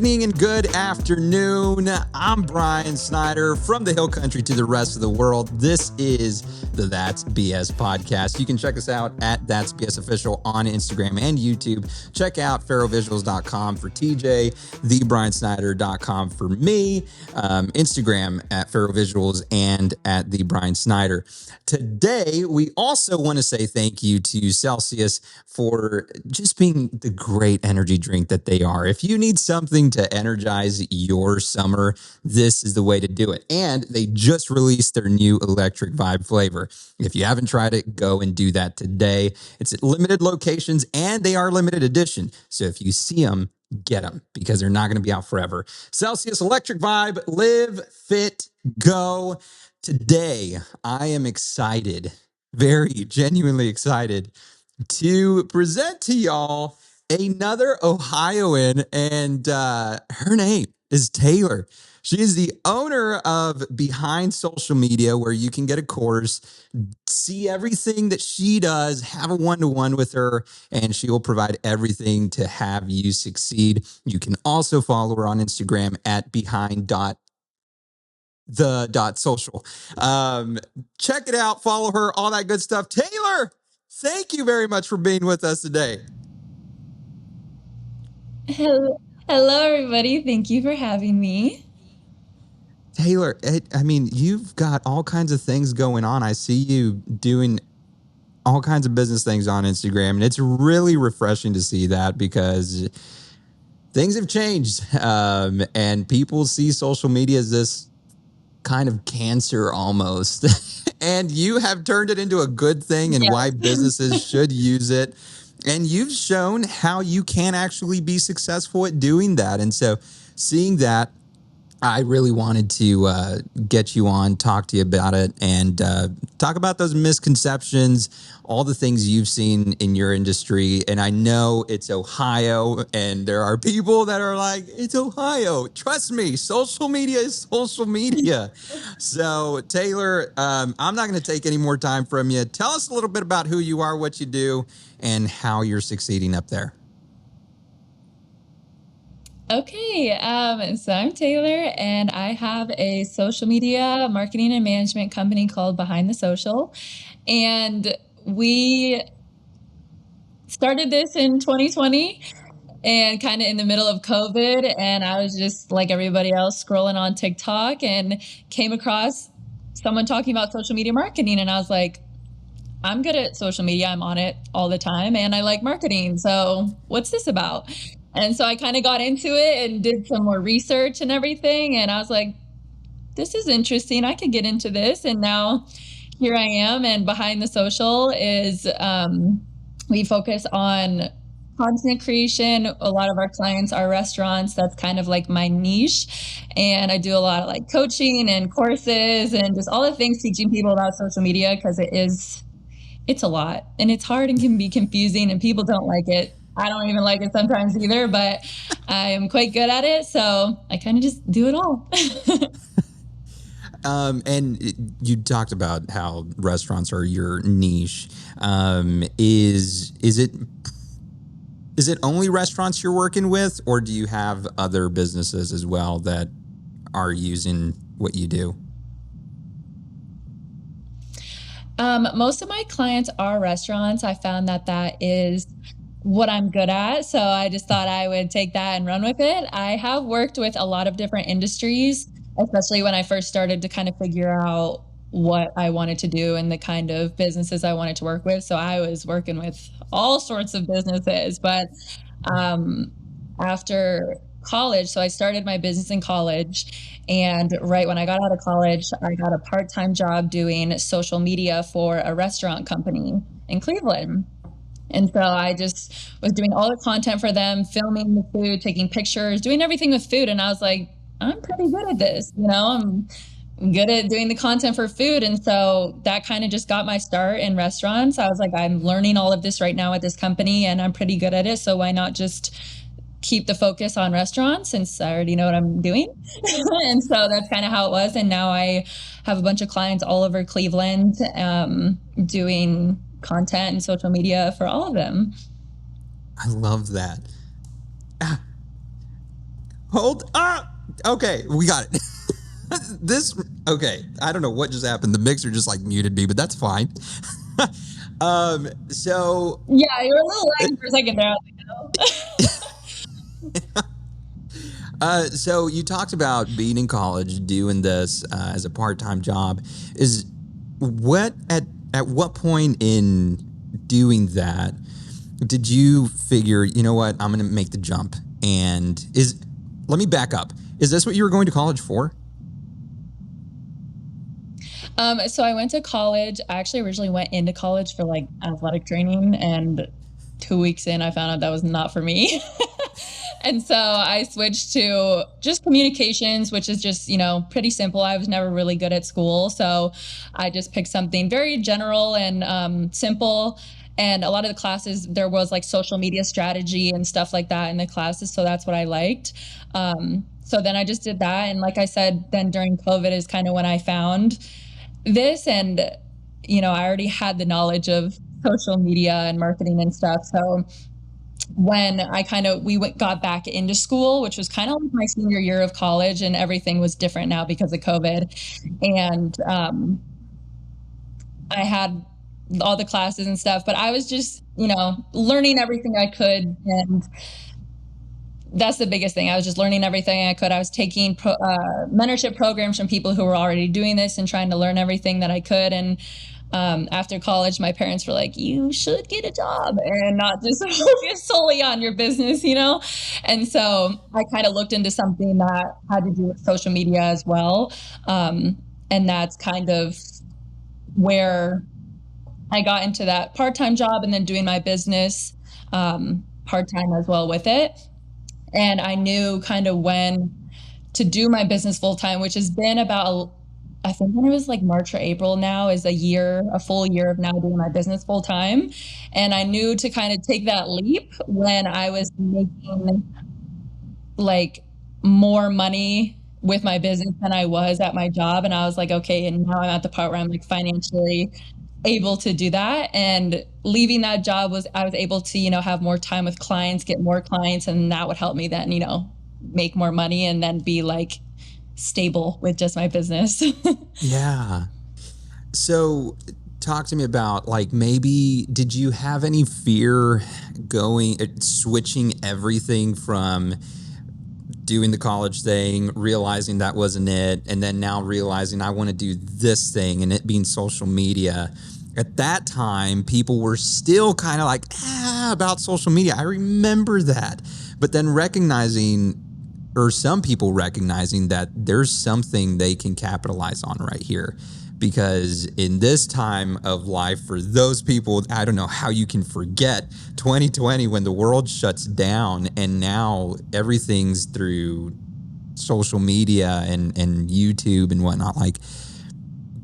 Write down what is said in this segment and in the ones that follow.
evening and good afternoon. I'm Brian Snyder from the Hill Country to the rest of the world. This is the That's BS podcast. You can check us out at That's BS Official on Instagram and YouTube. Check out ferrovisuals.com for TJ, thebriansnyder.com for me, Instagram at ferrovisuals and at the Brian Snyder. Today, we also want to say thank you to Celsius for just being the great energy drink that they are. If you need something to energize your summer, this is the way to do it. And they just released their new electric vibe flavor. If you haven't tried it, go and do that today. It's at limited locations and they are limited edition. So if you see them, get them because they're not going to be out forever. Celsius Electric Vibe, live, fit, go. Today, I am excited, very genuinely excited to present to y'all another Ohioan, and her name is Taylor. She is the owner of Behind Social Media, where you can get a course, see everything that she does, have a one-to-one with her, and she will provide everything to have you succeed. You can also follow her on Instagram at behind.the.social. Check it out, follow her, all that good stuff. Taylor, thank you very much for being with us today. Hello, everybody. Thank you for having me. Taylor, you've got all kinds of things going on. I see you doing all kinds of business things on Instagram, and it's really refreshing to see that because things have changed, and people see social media as this kind of cancer almost, and you have turned it into a good thing and why businesses should use it. And you've shown how you can actually be successful at doing that. And so seeing that, I really wanted to get you on, talk to you about it, and talk about those misconceptions, all the things you've seen in your industry. And I know it's Ohio, and there are people that are like, it's Ohio. Trust me, social media is social media. So, Taylor, I'm not going to take any more time from you. Tell us a little bit about who you are, what you do, and how you're succeeding up there. Okay, so I'm Taylor, and I have a social media marketing and management company called Behind the Social. And we started this in 2020 and kind of in the middle of COVID. And I was just like everybody else scrolling on TikTok and came across someone talking about social media marketing. And I was like, I'm good at social media. I'm on it all the time and I like marketing. So what's this about? And so I kind of got into it and did some more research and everything. And I was like, this is interesting. I could get into this. And now here I am. And Behind the Social is we focus on content creation. A lot of our clients are restaurants. That's kind of like my niche. And I do a lot of like coaching and courses and just all the things teaching people about social media because it's a lot and it's hard and can be confusing and people don't like it. I don't even like it sometimes either, but I am quite good at it. So I kind of just do it all. And you talked about how restaurants are your niche. Is it only restaurants you're working with, or do you have other businesses as well that are using what you do? Most of my clients are restaurants. I found that is what I'm good at. So I just thought I would take that and run with it. I have worked with a lot of different industries, especially when I first started to kind of figure out what I wanted to do and the kind of businesses I wanted to work with. So I was working with all sorts of businesses, but after college, so I started my business in college, and right when I got out of college, I got a part-time job doing social media for a restaurant company in Cleveland. And so I just was doing all the content for them, filming the food, taking pictures, doing everything with food. And I was like, I'm pretty good at this. I'm good at doing the content for food. And so that kind of just got my start in restaurants. I was like, I'm learning all of this right now at this company and I'm pretty good at it. So why not just keep the focus on restaurants since I already know what I'm doing? And so that's kind of how it was. And now I have a bunch of clients all over Cleveland doing content and social media for all of them. I love that. Hold up. Okay, we got it. This okay. I don't know what just happened. The mixer just like muted me, but that's fine. So Yeah, you were a little lagging for a second there. I was so you talked about being in college, doing this as a part-time job. Is what at what point in doing that did you figure, you know what, I'm going to make the jump? And is let me back up. Is this what you were going to college for? So I went to college. I actually originally went into college for like athletic training, and 2 weeks in, I found out that was not for me. And so I switched to just communications, which is just, pretty simple. I was never really good at school. So I just picked something very general and simple. And a lot of the classes, there was like social media strategy and stuff like that in the classes. So that's what I liked. So then I just did that. And like I said, then during COVID is kind of when I found this. And, I already had the knowledge of social media and marketing and stuff. So when I kind of got back into school, which was kind of like my senior year of college, and everything was different now because of COVID. And I had all the classes and stuff, but I was just, learning everything I could. And that's the biggest thing. I was just learning everything I could. I was taking mentorship programs from people who were already doing this and trying to learn everything that I could. And after college, my parents were like, you should get a job and not just focus solely on your business. And so I kind of looked into something that had to do with social media as well. And that's kind of where I got into that part-time job, and then doing my business part-time as well with it. And I knew kind of when to do my business full time, which has been about, I think when it was like March or April now, is a full year of now doing my business full time. And I knew to kind of take that leap when I was making like more money with my business than I was at my job. And I was like, okay, and now I'm at the part where I'm like financially able to do that. And leaving that job was, I was able to, have more time with clients, get more clients, and that would help me then, make more money and then be like stable with just my business. Yeah. So talk to me about like maybe did you have any fear switching everything from doing the college thing, realizing that wasn't it, and then now realizing I want to do this thing, and it being social media? At that time, people were still kind of like, about social media. I remember that. But then recognizing, or some people recognizing that there's something they can capitalize on right here. Because in this time of life, for those people, I don't know how you can forget 2020 when the world shuts down and now everything's through social media and YouTube and whatnot. Like,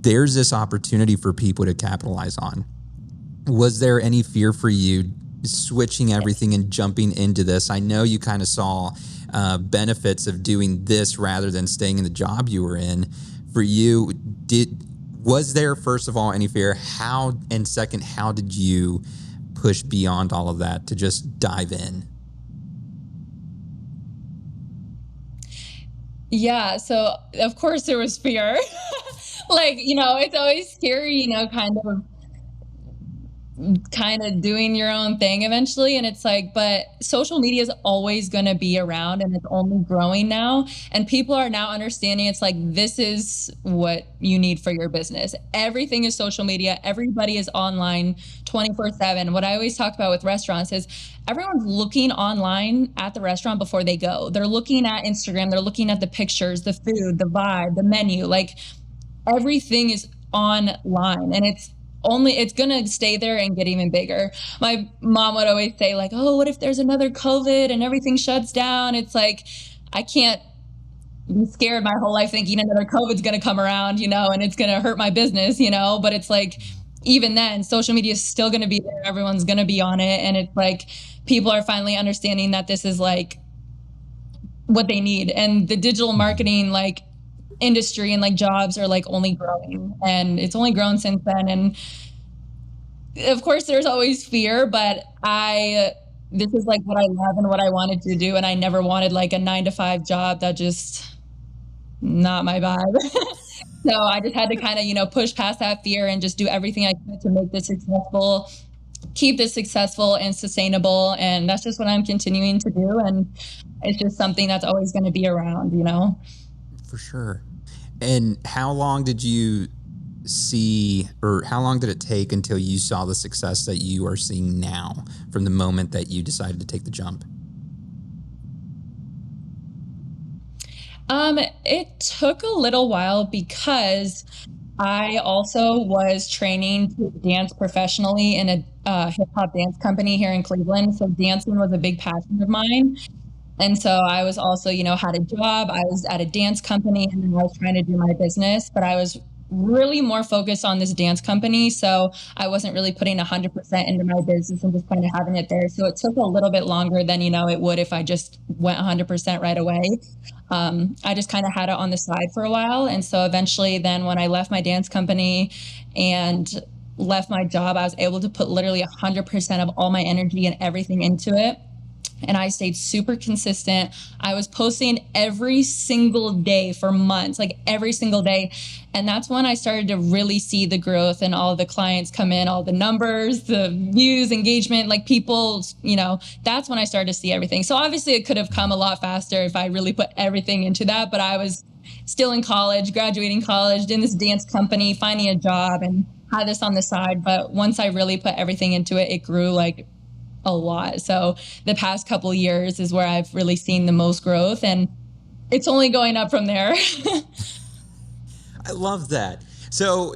there's this opportunity for people to capitalize on. Was there any fear for you switching everything and jumping into this? I know you kind of saw benefits of doing this rather than staying in the job you were in. For you, was there, first of all, any fear? How, and second, how did you push beyond all of that to just dive in? Yeah, so of course there was fear. Like, it's always scary, kind of doing your own thing eventually. And it's like, but social media is always going to be around, and it's only growing now. And people are now understanding it's like, this is what you need for your business. Everything is social media. Everybody is online 24/7. What I always talk about with restaurants is everyone's looking online at the restaurant before they go. They're looking at Instagram. They're looking at the pictures, the food, the vibe, the menu. Like, everything is online, and it's gonna stay there and get even bigger. My mom would always say like, oh, what if there's another COVID and everything shuts down? It's like, I can't be scared my whole life thinking another COVID's gonna come around, and it's gonna hurt my business, but it's like, even then social media is still gonna be there. Everyone's gonna be on it. And it's like, people are finally understanding that this is like what they need. And the digital marketing like industry and like jobs are like only growing, and it's only grown since then. And of course there's always fear, but I this is like what I love and what I wanted to do. And I never wanted like a 9 to 5 job. That just not my vibe. So I just had to kind of, push past that fear and just do everything I could to make this successful, keep this successful and sustainable. And that's just what I'm continuing to do. And it's just something that's always going to be around. For sure. And how long did you see, or how long did it take until you saw the success that you are seeing now from the moment that you decided to take the jump? It took a little while because I also was training to dance professionally in a hip hop dance company here in Cleveland. So dancing was a big passion of mine. And so I was also, had a job. I was at a dance company and then I was trying to do my business, but I was really more focused on this dance company. So I wasn't really putting 100% into my business and just kind of having it there. So it took a little bit longer than, it would if I just went 100% right away. I just kind of had it on the side for a while. And so eventually then when I left my dance company and left my job, I was able to put literally 100% of all my energy and everything into it, and I stayed super consistent. I was posting every single day for months, like every single day. And that's when I started to really see the growth and all the clients come in, all the numbers, the views, engagement, like people, that's when I started to see everything. So obviously it could have come a lot faster if I really put everything into that, but I was still in college, graduating college, in this dance company, finding a job and had this on the side. But once I really put everything into it, it grew like a lot. So the past couple of years is where I've really seen the most growth, and it's only going up from there. I love that. So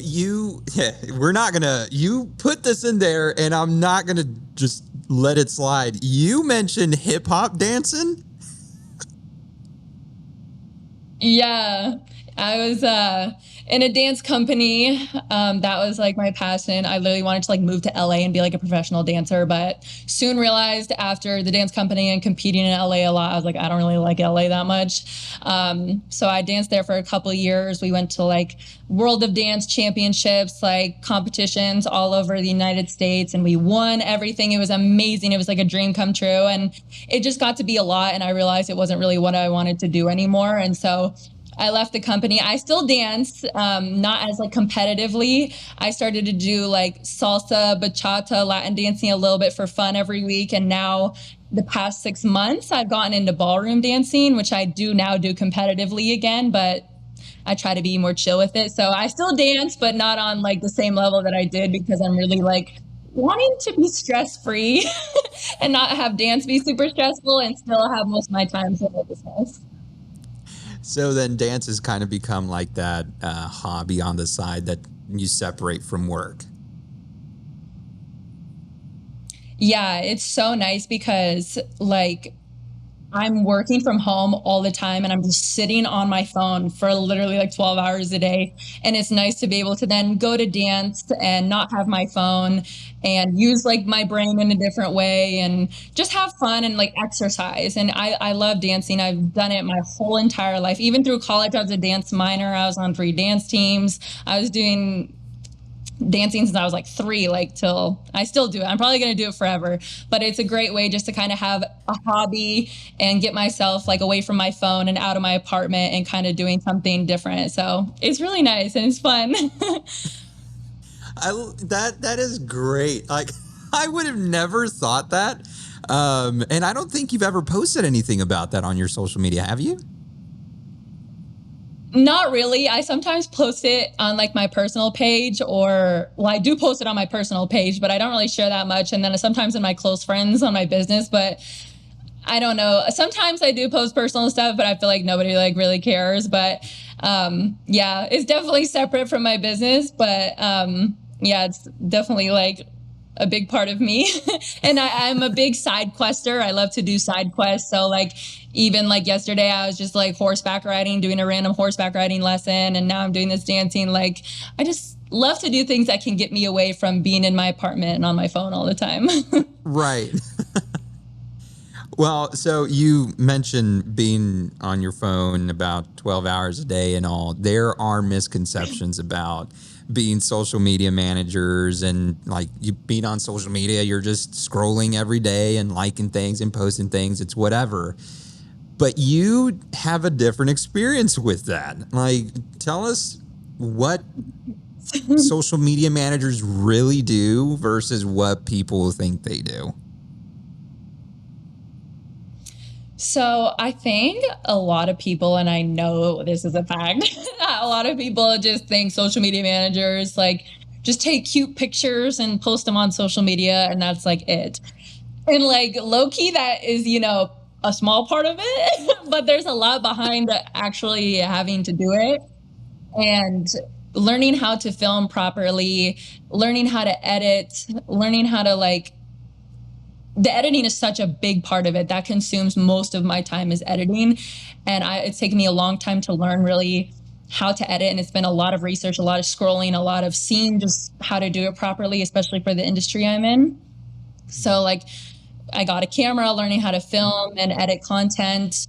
we're not gonna, you put this in there and I'm not gonna just let it slide. You mentioned hip hop dancing. Yeah, I was in a dance company. That was like my passion. I literally wanted to like move to LA and be like a professional dancer, but soon realized after the dance company and competing in LA a lot, I was like, I don't really like LA that much. So I danced there for a couple of years. We went to like World of Dance championships, like competitions all over the United States, and we won everything. It was amazing. It was like a dream come true, and it just got to be a lot. And I realized it wasn't really what I wanted to do anymore. And so I left the company. I still dance, not as like competitively. I started to do like salsa, bachata, Latin dancing a little bit for fun every week. And now the past 6 months, I've gotten into ballroom dancing, which I do now do competitively again, but I try to be more chill with it. So I still dance, but not on like the same level that I did, because I'm really like wanting to be stress free and not have dance be super stressful and still have most of my time for my business. So then dance has kind of become like that hobby on the side that you separate from work. Yeah, it's so nice because like I'm working from home all the time and I'm just sitting on my phone for literally like 12 hours a day. And it's nice to be able to then go to dance and not have my phone and use like my brain in a different way and just have fun and like exercise. And I love dancing. I've done it my whole entire life. Even through college, I was a dance minor. I was on 3 dance teams. I was doing dancing since I was like 3, like till I still do it. I'm probably going to do it forever, but it's a great way just to kind of have a hobby and get myself like away from my phone and out of my apartment and kind of doing something different. So it's really nice and it's fun. That is great. Like I would have never thought that. And I don't think you've ever posted anything about that on your social media, have you? Not really. I sometimes post it on like my personal page, or well, I do post it on my personal page, but I don't really share that much. And then sometimes in my close friends on my business, but I don't know. Sometimes I do post personal stuff, but I feel like nobody like really cares. But yeah, it's definitely separate from my business. But yeah, it's definitely like a big part of me. And I'm a big side quester. I love to do side quests. So like even like yesterday, I was just like horseback riding, doing a random horseback riding lesson. And now I'm doing this dancing. Like I just love to do things that can get me away from being in my apartment and on my phone all the time. Right. Well, so you mentioned being on your phone about 12 hours a day and all. There are misconceptions about being social media managers, and like you being on social media, you're just scrolling every day and liking things and posting things. It's whatever. But you have a different experience with that. Like, tell us what social media managers really do versus what people think they do. So I think a lot of people, and I know this is a fact, a lot of people just think social media managers like just take cute pictures and post them on social media, and that's like it. And like low key, that is, a small part of it, but there's a lot behind actually having to do it. And learning how to film properly, learning how to edit, learning how to like the editing is such a big part of it. That consumes most of my time is editing. And it's taken me a long time to learn really how to edit. And it's been a lot of research, a lot of scrolling, a lot of seeing just how to do it properly, especially for the industry I'm in. So like I got a camera, learning how to film and edit content,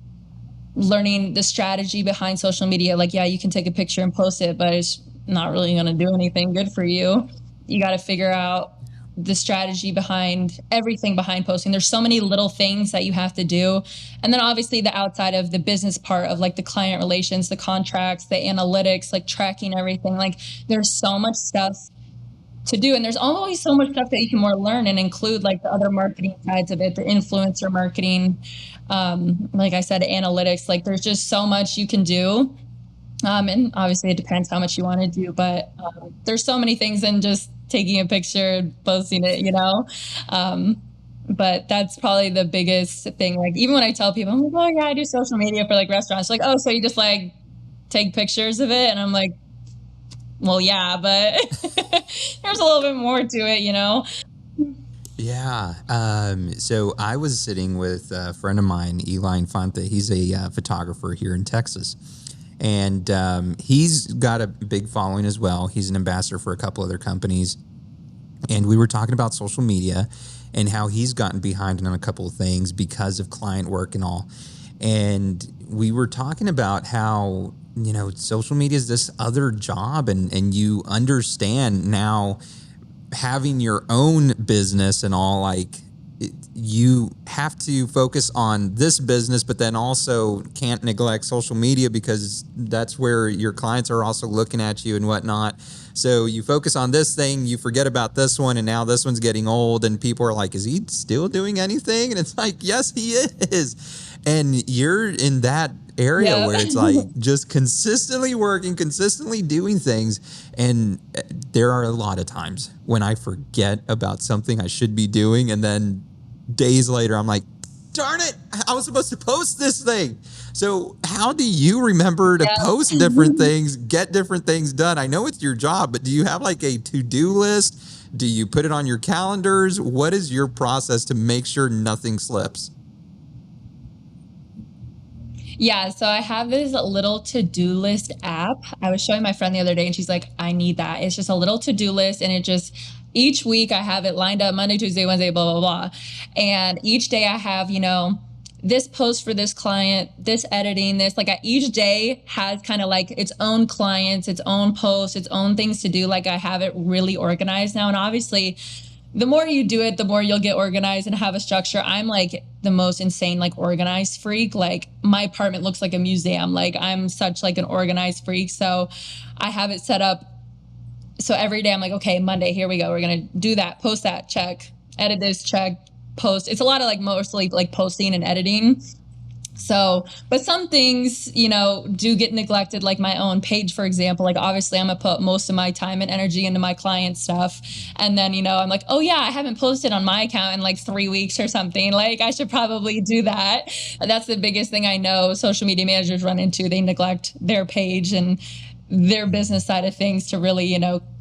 learning the strategy behind social media. Like, yeah, you can take a picture and post it, but it's not really going to do anything good for you. You got to figure out the strategy behind everything behind posting. There's so many little things that you have to do. And then obviously the outside of the business part of like the client relations, the contracts, the analytics, like tracking everything. Like there's so much stuff to do. And there's always so much stuff that you can more learn and include like the other marketing sides of it, the influencer marketing. Like I said, analytics, like there's just so much you can do. And obviously it depends how much you want to do, but there's so many things in just taking a picture and posting it, but that's probably the biggest thing. Like even when I tell people, I'm like, oh yeah, I do social media for like restaurants. Like, oh, so you just like take pictures of it? And I'm like, well, yeah, but there's a little bit more to it. Yeah. So I was sitting with a friend of mine, Eli Infante. He's a photographer here in Texas. And he's got a big following as well. He's an ambassador for a couple other companies. And we were talking about social media and how he's gotten behind on a couple of things because of client work and all. And we were talking about how, social media is this other job, and you understand now having your own business and all, like, you have to focus on this business, but then also can't neglect social media because that's where your clients are also looking at you and whatnot. So you focus on this thing, you forget about this one, and now this one's getting old, and people are like, is he still doing anything? And it's like, yes, he is. And you're in that area where it's like just consistently working, consistently doing things. And there are a lot of times when I forget about something I should be doing, and then days later, I'm like, darn it, I was supposed to post this thing. So how do you remember to post different things, get different things done? I know it's your job, but do you have like a to-do list? Do you put it on your calendars? What is your process to make sure nothing slips? Yeah, so I have this little to-do list app. I was showing my friend the other day and she's like, I need that. It's just a little to-do list, and it just each week I have it lined up Monday, Tuesday, Wednesday, blah, blah, blah. And each day I have, this post for this client, this editing, this, like each day has kind of like its own clients, its own posts, its own things to do. Like I have it really organized now. And obviously the more you do it, the more you'll get organized and have a structure. I'm like the most insane, like organized freak. Like my apartment looks like a museum. Like I'm such like an organized freak. So I have it set up. So every day I'm like, okay, Monday, here we go. We're going to do that, post that, check, edit this, check, post. It's a lot of like mostly like posting and editing. So, but some things, do get neglected, like my own page, for example. Like obviously I'm gonna put most of my time and energy into my client stuff. And then, I'm like, oh yeah, I haven't posted on my account in like 3 weeks or something. Like I should probably do that. And that's the biggest thing I know social media managers run into. They neglect their page and their business side of things to really,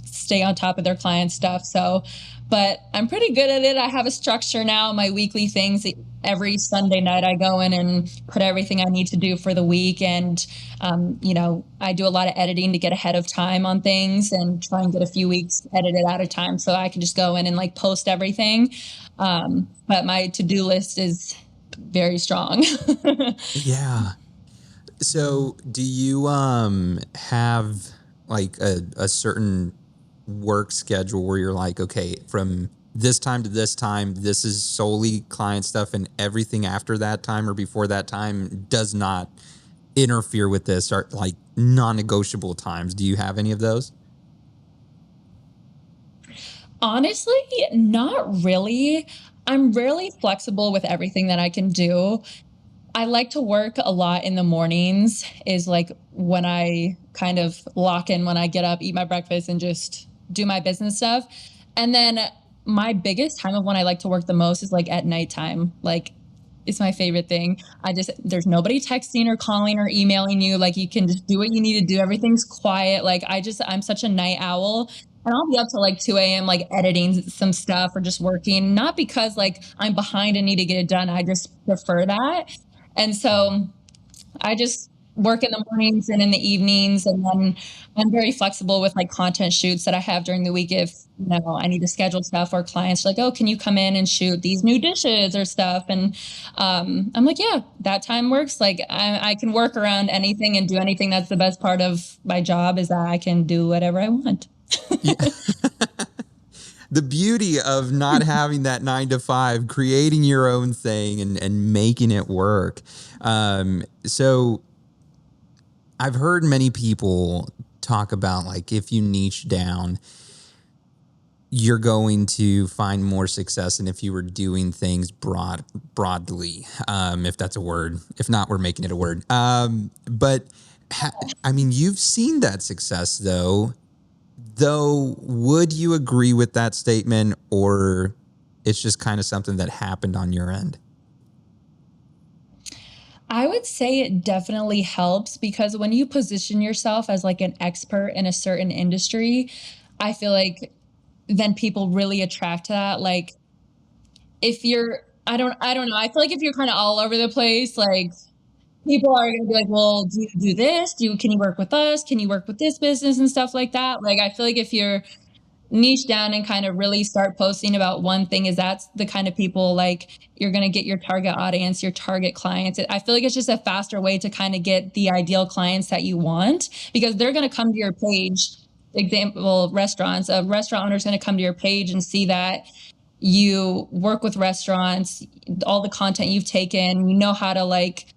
stay on top of their client stuff. So, but I'm pretty good at it. I have a structure now, my weekly things. Every Sunday night I go in and put everything I need to do for the week. And, I do a lot of editing to get ahead of time on things and try and get a few weeks edited out of time so I can just go in and like post everything. But my to-do list is very strong. Yeah. So do you have like a certain work schedule where you're like, okay, from this time to this time, this is solely client stuff, and everything after that time or before that time does not interfere with this, or like non-negotiable times? Do you have any of those? Honestly, not really. I'm really flexible with everything that I can do. I like to work a lot in the mornings, is like when I kind of lock in when I get up, eat my breakfast, and just do my business stuff. And then my biggest time of when I like to work the most is like at nighttime. Like it's my favorite thing. There's nobody texting or calling or emailing you. Like you can just do what you need to do. Everything's quiet. Like I'm such a night owl. And I'll be up till like 2 a.m., like editing some stuff or just working, not because like I'm behind and need to get it done. I just prefer that. And so I just work in the mornings and in the evenings, and then I'm very flexible with like content shoots that I have during the week. If I need to schedule stuff, or clients are like, oh, can you come in and shoot these new dishes or stuff? And I'm like, yeah, that time works. Like I can work around anything and do anything. That's the best part of my job, is that I can do whatever I want. Yeah. The beauty of not having that 9 to 5, creating your own thing and making it work. So I've heard many people talk about, like, if you niche down, you're going to find more success than if you were doing things broadly, if that's a word. If not, we're making it a word. But I mean, you've seen that success though. Would you agree with that statement, or it's just kind of something that happened on your end? I would say it definitely helps, because when you position yourself as like an expert in a certain industry, I feel like then people really attract to that. Like if you're I don't know. I feel like if you're kind of all over the place, like people are going to be like, "Well, do you do this? Can you work with us? Can you work with this business and stuff like that?" Like I feel like if you're niche down and kind of really start posting about one thing, is that's the kind of people like you're going to get your target audience, your target clients. I feel like it's just a faster way to kind of get the ideal clients that you want, because they're going to come to your page. Example, restaurants, a restaurant owner is going to come to your page and see that you work with restaurants, all the content you've taken, you know how to like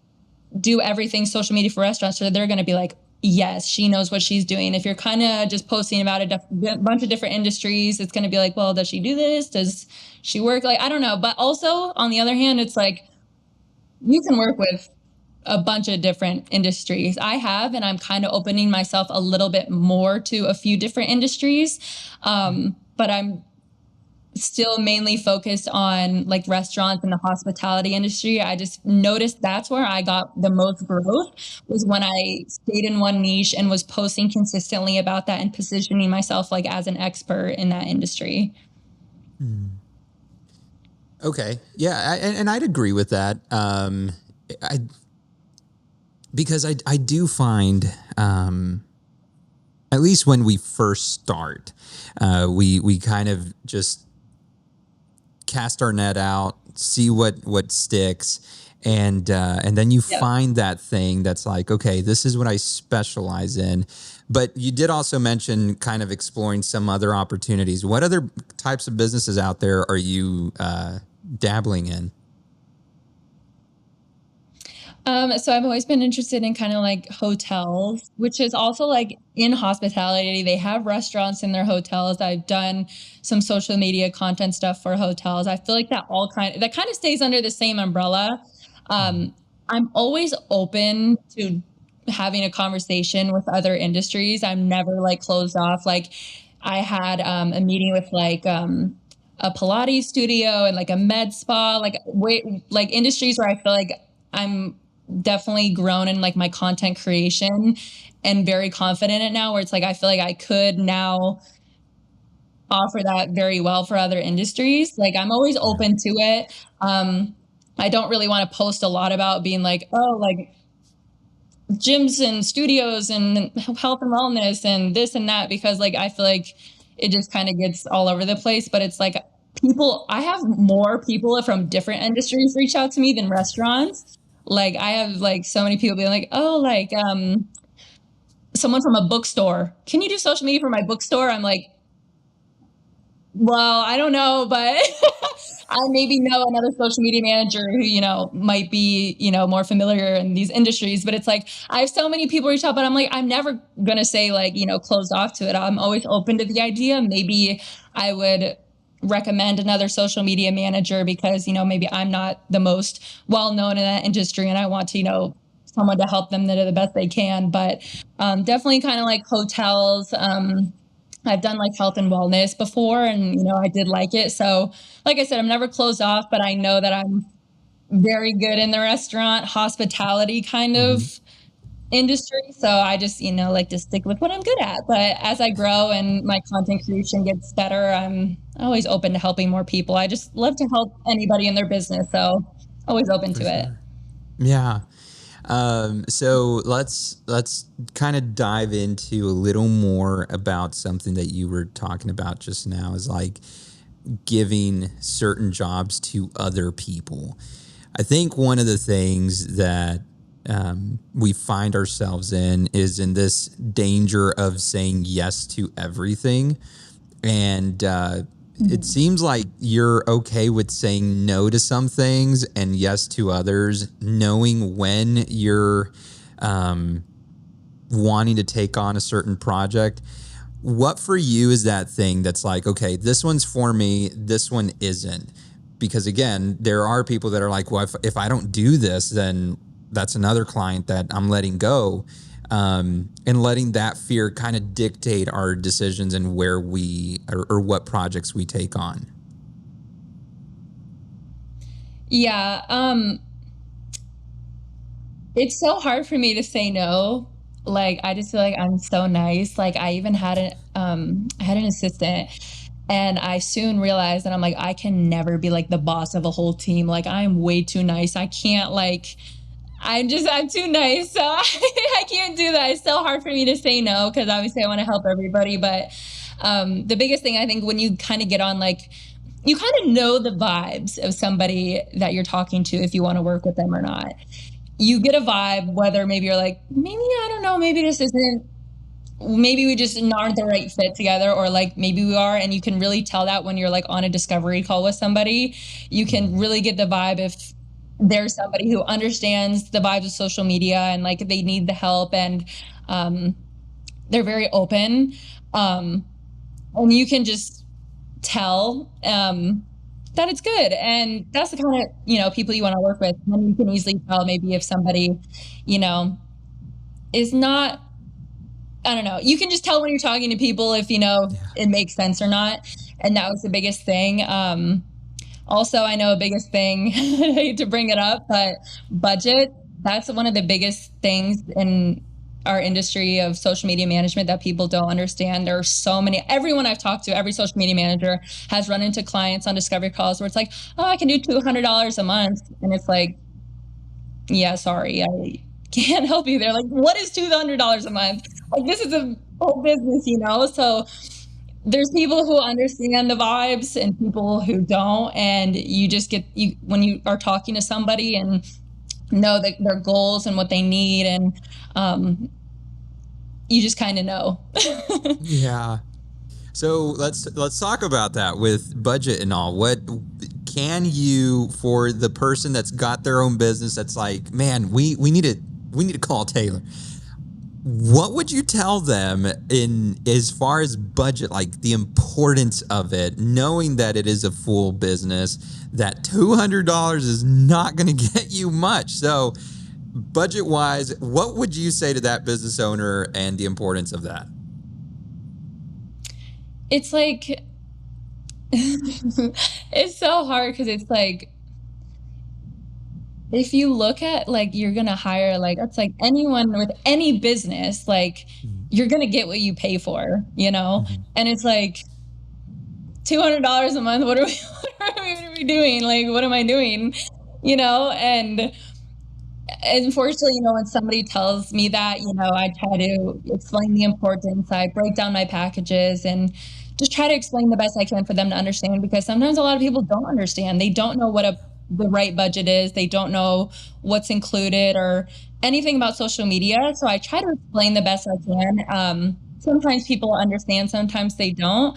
do everything social media for restaurants. So they're going to be like, yes, she knows what she's doing. If you're kind of just posting about bunch of different industries, it's going to be like, well, does she do this? Does she work? Like, I don't know. But also on the other hand, it's like you can work with a bunch of different industries. I have, and I'm kind of opening myself a little bit more to a few different industries. But I'm still mainly focused on like restaurants and the hospitality industry. I just noticed that's where I got the most growth, was when I stayed in one niche and was posting consistently about that and positioning myself like as an expert in that industry. Okay. Yeah. And I'd agree with that. I Because I do find, at least when we first start, we kind of just cast our net out, see what sticks, and then you Yep. find that thing that's like, okay, this is what I specialize in. But you did also mention kind of exploring some other opportunities. What other types of businesses out there are you dabbling in? So I've always been interested in kind of like hotels, which is also like in hospitality. They have restaurants in their hotels. I've done some social media content stuff for hotels. I feel like that kind of stays under the same umbrella. Um, I'm always open to having a conversation with other industries. I'm never like closed off. Like I had a meeting with like a Pilates studio and like a med spa, like industries where I feel like I'm definitely grown in like my content creation and very confident in it now, where it's like I feel like I could now offer that very well for other industries. Like I'm always Yeah. open to it. I don't really want to post a lot about being like, oh, like gyms and studios and health and wellness and this and that, because like I feel like it just kind of gets all over the place. But it's like I have more people from different industries reach out to me than restaurants. Like I have like so many people being like, oh, someone from a bookstore, can you do social media for my bookstore? I'm like, Well, I don't know, but I maybe know another social media manager who, might be, more familiar in these industries. But it's like, I have so many people reach out, but I'm like, I'm never going to say, like, closed off to it. I'm always open to the idea. Maybe I would recommend another social media manager because, maybe I'm not the most well known in that industry and I want to, someone to help them do the best they can. But definitely kind of like hotels. I've done like health and wellness before and I did like it. So, like I said, I'm never closed off, but I know that I'm very good in the restaurant hospitality kind Mhm. of industry. So I just, like to stick with what I'm good at. But as I grow and my content creation gets better, I'm always open to helping more people. I just love to help anybody in their business. So always open For to it. sure. Yeah. So let's kind of dive into a little more about something that you were talking about just now is like giving certain jobs to other people. I think one of the things that we find ourselves in is in this danger of saying yes to everything. And it Mhm. seems like you're okay with saying no to some things and yes to others, knowing when you're um, wanting to take on a certain project. What for you is that thing that's like, okay, this one's for me, this one isn't? Because again, there are people that are like, well, if I don't do this, then that's another client that I'm letting go. And letting that fear kind of dictate our decisions and where or what projects we take on. Yeah. It's so hard for me to say no. Like I just feel like I'm so nice. Like I even had I had an assistant and I soon realized that I'm like I can never be like the boss of a whole team. Like I'm way too nice. I can't like I'm too nice. So I can't do that. It's so hard for me to say no because obviously I want to help everybody, but the biggest thing I think when you kind of get on like you kind of know the vibes of somebody that you're talking to if you want to work with them or not. You get a vibe whether maybe you're like maybe I don't know maybe this isn't maybe we just aren't the right fit together or like maybe we are and you can really tell that when you're like on a discovery call with somebody you can Mhm. really get the vibe if there's somebody who understands the vibes of social media and like they need the help and um, they're very open and you can just tell that it's good and that's the kind of people you want to work with and then you can easily tell maybe if somebody you know is not I don't know. You can just tell when you're talking to people if Yeah. it makes sense or not. And that was the biggest thing. Also, I know a biggest thing. I hate to bring it up, but budget. That's one of the biggest things in our industry of social media management that people don't understand. There are so many. Everyone I've talked to, every social media manager has run into clients on discovery calls where it's like, "Oh, I can do $200 a month," and it's like, yeah, sorry, I can't help you there. Like, what is $200 a month? Like, this is a whole business, So there's people who understand the vibes and people who don't, and you just get you when you are talking to somebody and know that their goals and what they need, and um, you just kind of know. Yeah. So let's talk about that with budget and all. What can you for the person that's got their own business that's like, man, we need to call Taylor. What would you tell them in as far as budget, like the importance of it, knowing that it is a full business, that $200 is not going to get you much. So, budget wise, what would you say to that business owner and the importance of that? It's like it's so hard because it's like if you look at like you're gonna hire like it's like anyone with any business like Mhm. you're gonna get what you pay for Mhm. and it's like $200 a month what are we what are we doing like what am I doing and unfortunately, when somebody tells me that, I try to explain the importance. I break down my packages and just try to explain the best I can for them to understand because sometimes a lot of people don't understand. They don't know what the right budget is. They don't know what's included or anything about social media. So I try to explain the best I can. Sometimes people understand, sometimes they don't.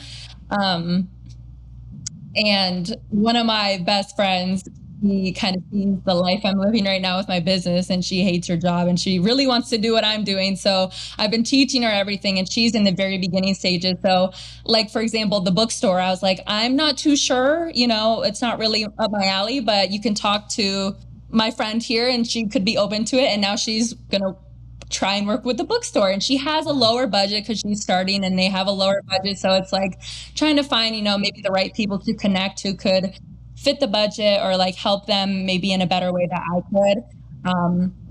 Um, And one of my best friends, he kind of sees the life I'm living right now with my business, and she hates her job and she really wants to do what I'm doing. So I've been teaching her everything, and she's in the very beginning stages. So, like, for example, the bookstore, I was like, I'm not too sure, it's not really up my alley, but you can talk to my friend here and she could be open to it. And now she's going to try and work with the bookstore, and she has a lower budget because she's starting and they have a lower budget. So it's like trying to find maybe the right people to connect who could fit the budget or like help them maybe in a better way that I could.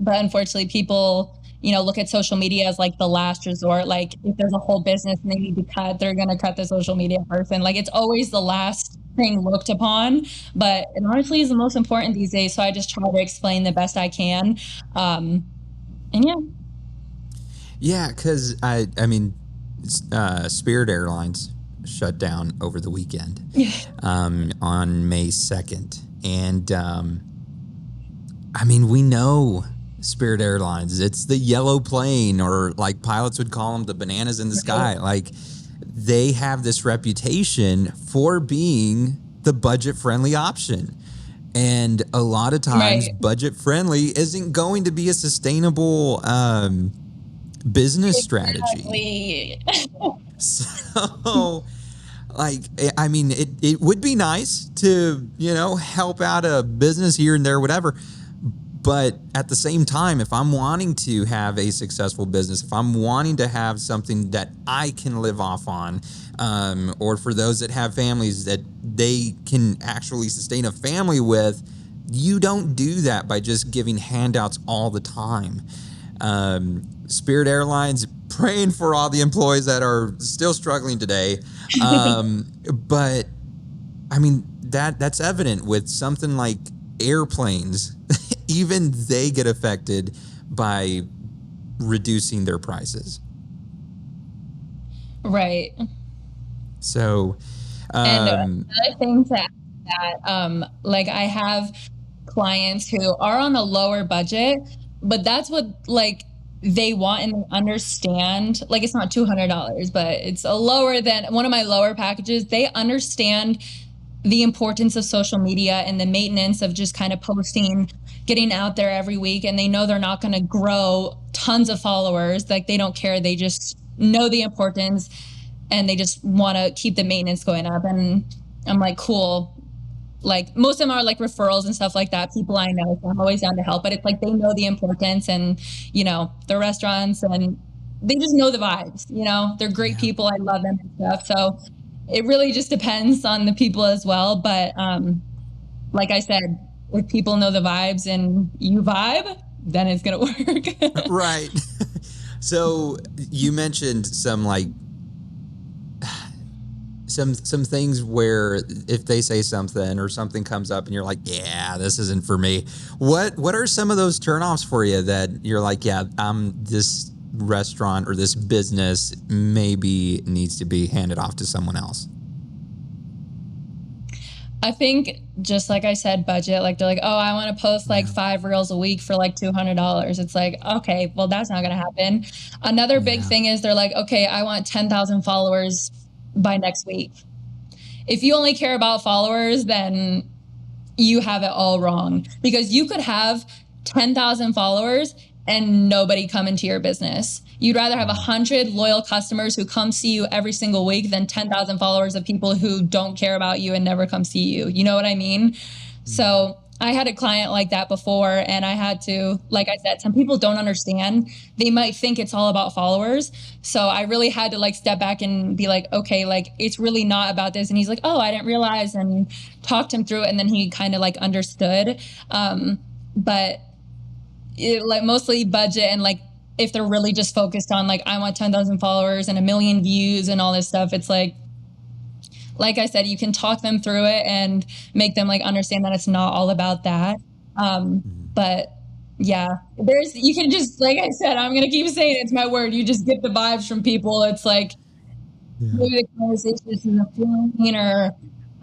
But unfortunately, people look at social media as like the last resort. Like if there's a whole business and they need to cut, they're going to cut the social media person. Like it's always the last thing looked upon, but it honestly is the most important these days. So I just try to explain the best I can. And yeah. Yeah, because Spirit Airlines shut down over the weekend on May 2nd. And we know Spirit Airlines, it's the yellow plane, or like pilots would call them, the bananas in the sky. Like they have this reputation for being the budget friendly option. And a lot of times budget friendly isn't going to be a sustainable business strategy. So it would be nice to, help out a business here and there, whatever. But at the same time, if I'm wanting to have a successful business, if I'm wanting to have something that I can live off on, or for those that have families that they can actually sustain a family with, you don't do that by just giving handouts all the time. Spirit Airlines, praying for all the employees that are still struggling today. But that's evident with something like airplanes. Even they get affected by reducing their prices. Right. So, and another thing to add to that, like I have clients who are on a lower budget, but that's what like they want and they understand. Like it's not $200, but it's a lower than one of my lower packages. They understand the importance of social media and the maintenance of just kind of posting, getting out there every week. And they know they're not going to grow tons of followers. Like they don't care. They just know the importance and they just want to keep the maintenance going up. And I'm like, cool. Like most of them are like referrals and stuff like that. People I know, so I'm always down to help, but it's like, they know the importance and, the restaurants and they just know the vibes, they're great people. I love them and stuff. So it really just depends on the people as well. But like I said, if people know the vibes and you vibe, then it's going to work. Right. So you mentioned some things where if they say something or something comes up and you're like, yeah, this isn't for me. What are some of those turnoffs for you that you're like, yeah, this restaurant or this business maybe needs to be handed off to someone else? I think just like I said, budget, like they're like, oh, I want to post like 5 reels a week for like $200. It's like, okay, well, that's not going to happen. Another big thing is they're like, okay, I want 10,000 followers by next week. If you only care about followers, then you have it all wrong, because you could have 10,000 followers and nobody come into your business. You'd rather have 100 loyal customers who come see you every single week than 10,000 followers of people who don't care about you and never come see you. You know what I mean? So I had a client like that before, and I had to, like I said, some people don't understand. They might think it's all about followers. So I really had to like step back and be like, okay, like it's really not about this. And he's like, oh, I didn't realize, and talked him through it. And then he kind of like understood. But like mostly budget, and like if they're really just focused on like, I want 10,000 followers and 1 million views and all this stuff, it's like I said, you can talk them through it and make them like understand that it's not all about that. But yeah, you can just, like I said, I'm going to keep saying it's my word. You just get the vibes from people. It's like, maybe the conversation isn't feeling, or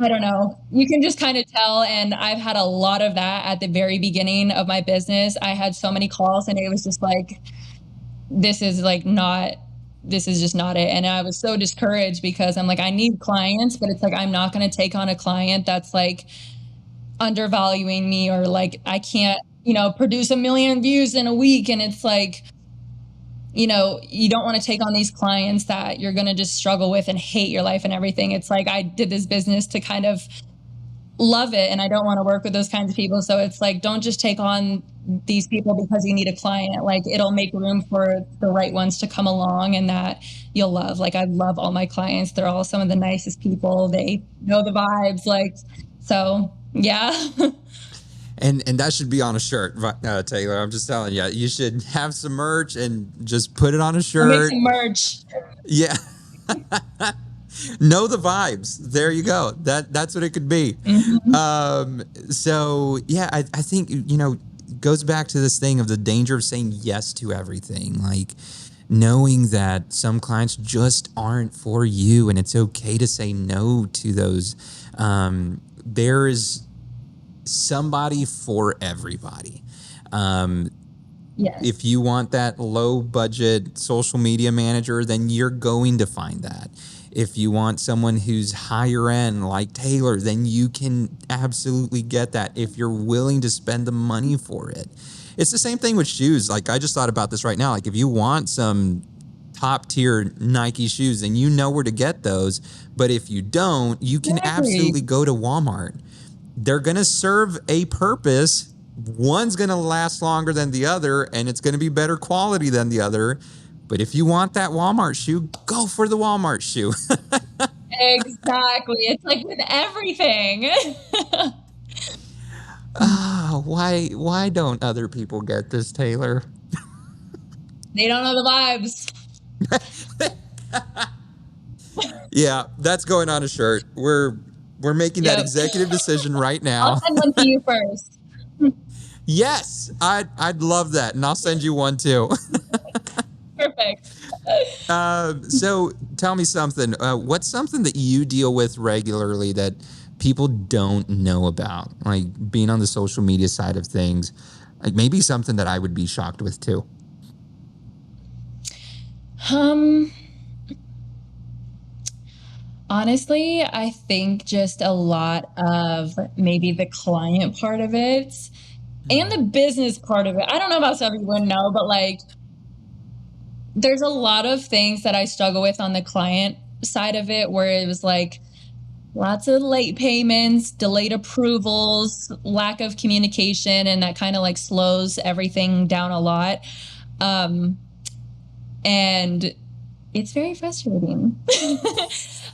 I don't know. You can just kind of tell. And I've had a lot of that at the very beginning of my business. I had so many calls and it was just like, this is like not this is just not it. And I was so discouraged because I'm like, I need clients, but it's like, I'm not going to take on a client that's like undervaluing me, or like, I can't, produce 1 million views in a week. And it's like, you don't want to take on these clients that you're going to just struggle with and hate your life and everything. It's like, I did this business to kind of love it, and I don't want to work with those kinds of people. So it's like, don't just take on these people because you need a client. Like, it'll make room for the right ones to come along and that you'll love. Like, I love all my clients. They're all some of the nicest people. They know the vibes. Like, so yeah. And that should be on a shirt, Taylor. I'm just telling you, you should have some merch and just put it on a We'll make shirt. some merch. Yeah. Know the vibes. There you go. That's what it could be. So yeah, I think, goes back to this thing of the danger of saying yes to everything. Like, knowing that some clients just aren't for you, and it's okay to say no to those. There is somebody for everybody. Yes. If you want that low budget social media manager, then you're going to find that. If you want someone who's higher end like Taylor, then you can absolutely get that if you're willing to spend the money for it. It's the same thing with shoes. Like, I just thought about this right now. Like, if you want some top tier Nike shoes, then you know where to get those. But if you don't, you can absolutely go to Walmart. They're going to serve a purpose. One's going to last longer than the other, and it's going to be better quality than the other. But if you want that Walmart shoe, go for the Walmart shoe. Exactly. It's like with everything. Why don't other people get this, Taylor? They don't know the vibes. Yeah, that's going on a shirt. We're making that executive decision right now. I'll send one to you first. Yes, I'd love that, and I'll send you one too. Perfect. So tell me something. What's something that you deal with regularly that people don't know about, like being on the social media side of things? Like, maybe something that I would be shocked with too. Honestly, I think just a lot of maybe the client part of it and the business part of it. I don't know about stuff you wouldn't know, but like, there's a lot of things that I struggle with on the client side of it, where it was like lots of late payments, delayed approvals, lack of communication, and that kind of like slows everything down a lot. And it's very frustrating.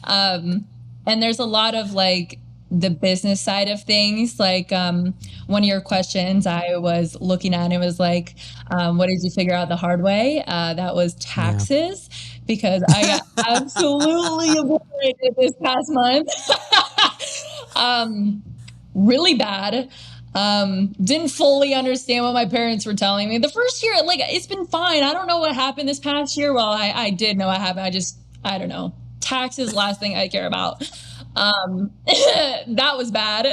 And there's a lot of like the business side of things. Like, one of your questions I was looking at, it was like, what did you figure out the hard way? That was taxes, because I got absolutely obliterated this past month. Really bad. Didn't fully understand what my parents were telling me. The first year, like, it's been fine. I don't know what happened this past year. Well, I did know what happened. I don't know. Taxes, last thing I care about. That was bad.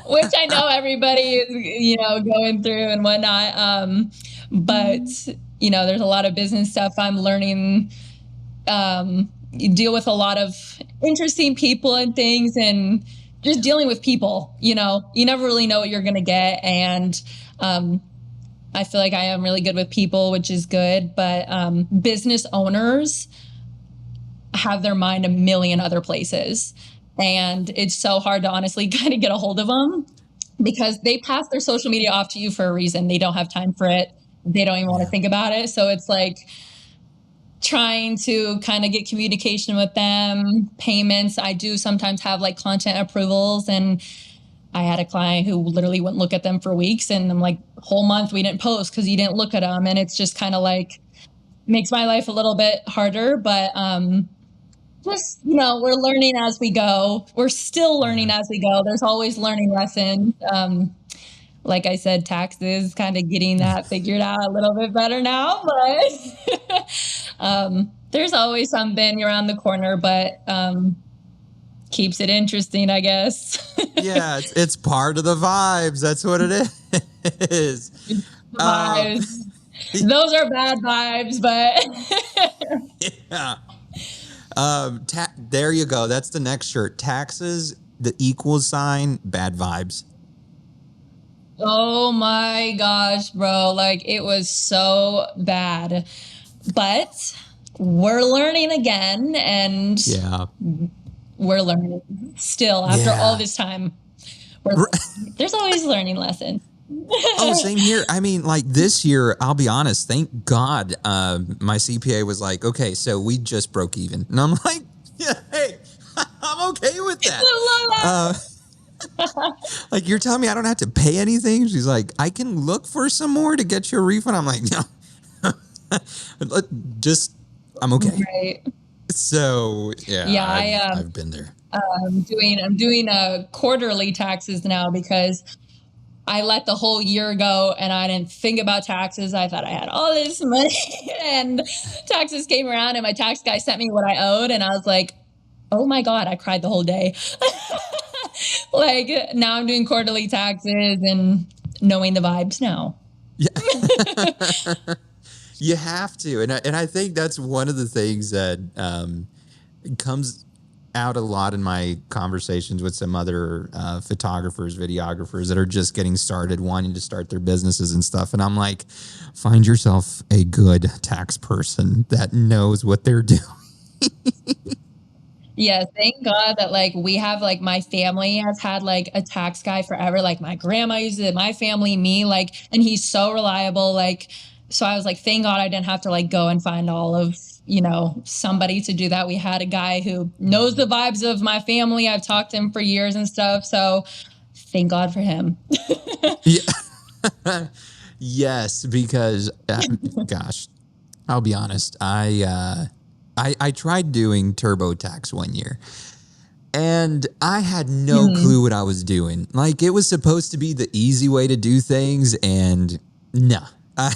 Which I know everybody is, going through and whatnot. But, there's a lot of business stuff I'm learning. You deal with a lot of interesting people and things, and just dealing with people, you never really know what you're going to get. And, I feel like I am really good with people, which is good. But, business owners have their mind a million other places. And it's so hard to honestly kind of get a hold of them, because they pass their social media off to you for a reason. They don't have time for it. They don't even want to think about it. So it's like trying to kind of get communication with them, payments. I do sometimes have like content approvals, and I had a client who literally wouldn't look at them for weeks. And I'm like, whole month we didn't post because you didn't look at them. And it's just kind of like makes my life a little bit harder. But, just, we're learning as we go. We're still learning as we go. There's always learning lessons. Like I said, taxes, kind of getting that figured out a little bit better now, but there's always something around the corner, but keeps it interesting, I guess. Yeah, it's part of the vibes. That's what it is. Vibes. Those are bad vibes, but Yeah. There you go. That's the next shirt. Taxes, the equal sign, bad vibes. oh my gosh, bro. Like it was so bad. But we're learning again and Yeah. we're learning still after all Yeah. this time. There's always learning lessons. Oh, same here. I mean, like this year, I'll be honest, thank God my CPA was like, okay, so we just broke even. And I'm like, yeah, hey, I'm okay with that. I love Like, you're telling me I don't have to pay anything? She's like, I can look for some more to get you a refund. I'm like, no, just, I'm that. okay. Right. So, yeah, Yeah, I've been there. I'm doing quarterly taxes now because I let the whole year go and I didn't think about taxes. I thought I had all this money and taxes came around and my tax guy sent me what I owed and I was like, "Oh my God," I cried the whole day. Like now I'm doing quarterly taxes and knowing the vibes now. Yeah. You have to. And I think that's one of the things that comes out a lot in my conversations with some other photographers, videographers that are just getting started, wanting to start their businesses and stuff. And I'm like, find yourself a good tax person that knows what they're doing. Yeah, thank God that like we have like my family has had like a tax guy forever. Like my grandma uses it, my family, me, like, and he's so reliable. Like, so I was like, thank God I didn't have to like go and find all of, somebody to do that. We had a guy who knows the vibes of my family. I've talked to him for years and stuff. So thank God for him. Yeah. Yes, because gosh, I'll be honest. I tried doing TurboTax one year, and I had no Mhm. clue what I was doing. Like it was supposed to be the easy way to do things, and no, I,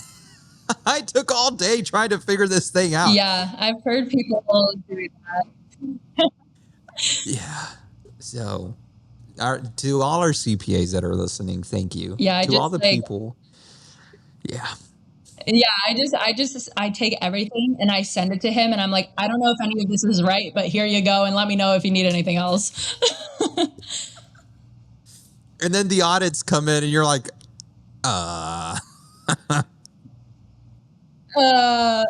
I took all day trying to figure this thing out. Yeah, I've heard people do that. Yeah. So, to all our CPAs that are listening, thank you. Yeah, I To all just the like people, yeah. Yeah, I take everything and I send it to him and I'm like, I don't know if any of this is right, but here you go and let me know if you need anything else. And then the audits come in, and you're like, uh, Uh,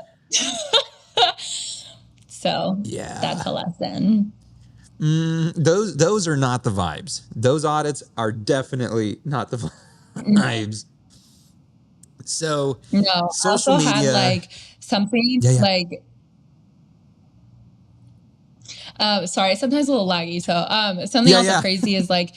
so yeah. that's a lesson. Those are not the vibes. Those audits are definitely not the No, vibes. So, no. I social also had media, like something yeah, yeah, like sorry, sometimes a little laggy. So something yeah, also yeah. crazy is like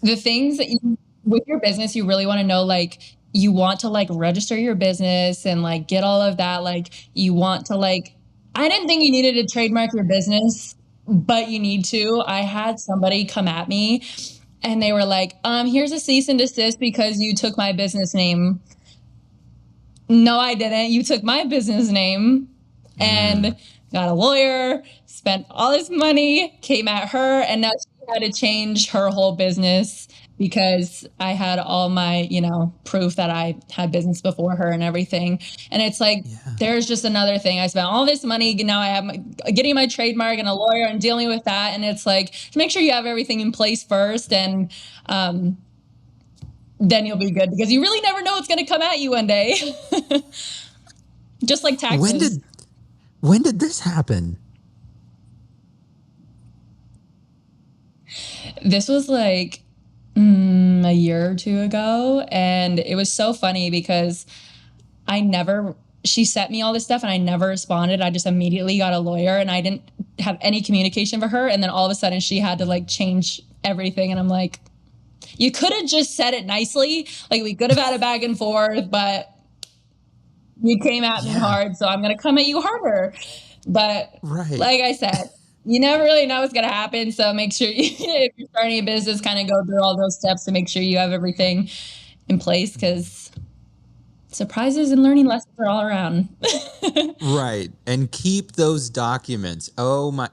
the things that you with your business you really want to know like you want to like register your business and like get all of that like you want to like I didn't think you needed to trademark your business but you need to. I had somebody come at me and they were like here's a cease and desist because you took my business name. No, I didn't. You took my business name and got a lawyer, spent all this money, came at her, and now she had to change her whole business because I had all my, proof that I had business before her and everything. And it's like, Yeah. there's just another thing. I spent all this money. Now I have getting my trademark and a lawyer and dealing with that. And it's like, to make sure you have everything in place first. And then you'll be good because you really never know what's going to come at you one day. Just like When taxes. did when did this happen? This was like a year or two ago. And it was so funny because she sent me all this stuff and I never responded. I just immediately got a lawyer and I didn't have any communication for her. And then all of a sudden she had to like change everything. And I'm like, you could have just said it nicely. Like we could have had a back and forth, but you came at me Yeah. hard. So I'm going to come at you harder. But Right. like I said, you never really know what's going to happen. So make sure if you're starting a business, kind of go through all those steps to make sure you have everything in place because surprises and learning lessons are all around. Right. And keep those documents. Oh my.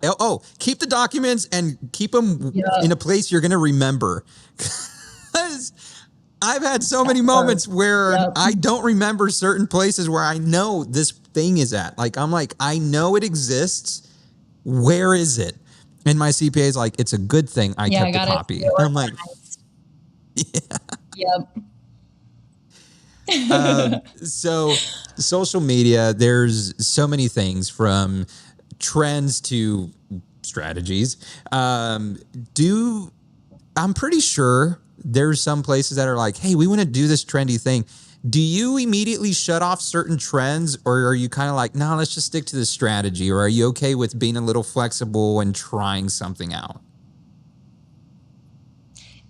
Keep the documents and keep them Yeah. in a place you're going to remember. 'Cause I've had so many moments where Yep. I don't remember certain places where I know this thing is at. Like, I'm like, I know it exists. Where is it? And my CPA is like, it's a good thing I Yeah, I kept a got it. copy. I'm like, Yep. so social media, there's so many things from trends to strategies. Do I'm pretty sure there's some places that are like, hey, we want to do this trendy thing. Do you immediately shut off certain trends, or are you kind of like, no, let's just stick to the strategy? Or are you okay with being a little flexible and trying something out?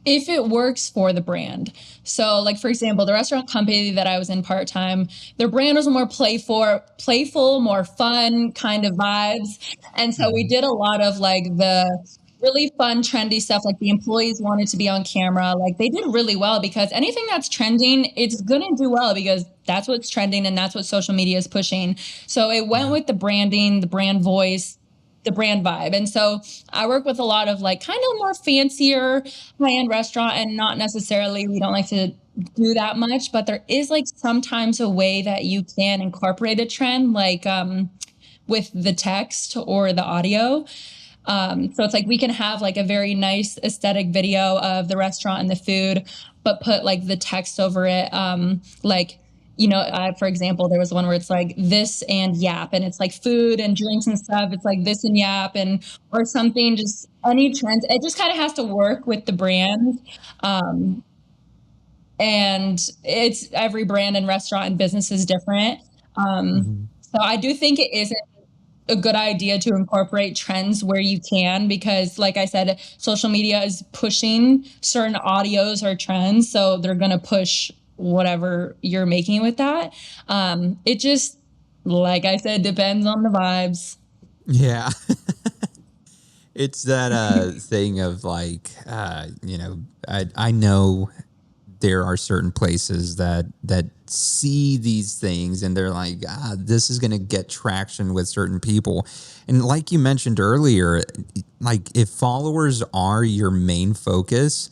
If it works for the brand. So, like for example, the restaurant company that I was in part time, their brand was more playful, more fun kind of vibes. And so we Mm-hmm. did a lot of like the really fun, trendy stuff. Like the employees wanted to be on camera. Like they did really well because anything that's trending, it's gonna do well because that's what's trending and that's what social media is pushing. So it went Yeah. with the branding, the brand voice, the brand vibe. And so I work with a lot of like kind of more fancier high-end restaurant, and not necessarily we don't like to do that much, but there is like sometimes a way that you can incorporate a trend like with the text or the audio. So it's like we can have like a very nice aesthetic video of the restaurant and the food, but put like the text over it. Like, for example, there was one where it's like this and yap, and it's like food and drinks and stuff. It's like this and yap, and or something, just any trend. It just kind of has to work with the brand. Um, and it's every brand and restaurant and business is different. Mm-hmm. So I do think it is a good idea to incorporate trends where you can, because like I said, social media is pushing certain audios or trends, so they're going to push whatever you're making with that. It just, like I said, depends on the vibes. Yeah. It's that thing of like, I know there are certain places that see these things and they're like, this is going to get traction with certain people. And like you mentioned earlier, like if followers are your main focus,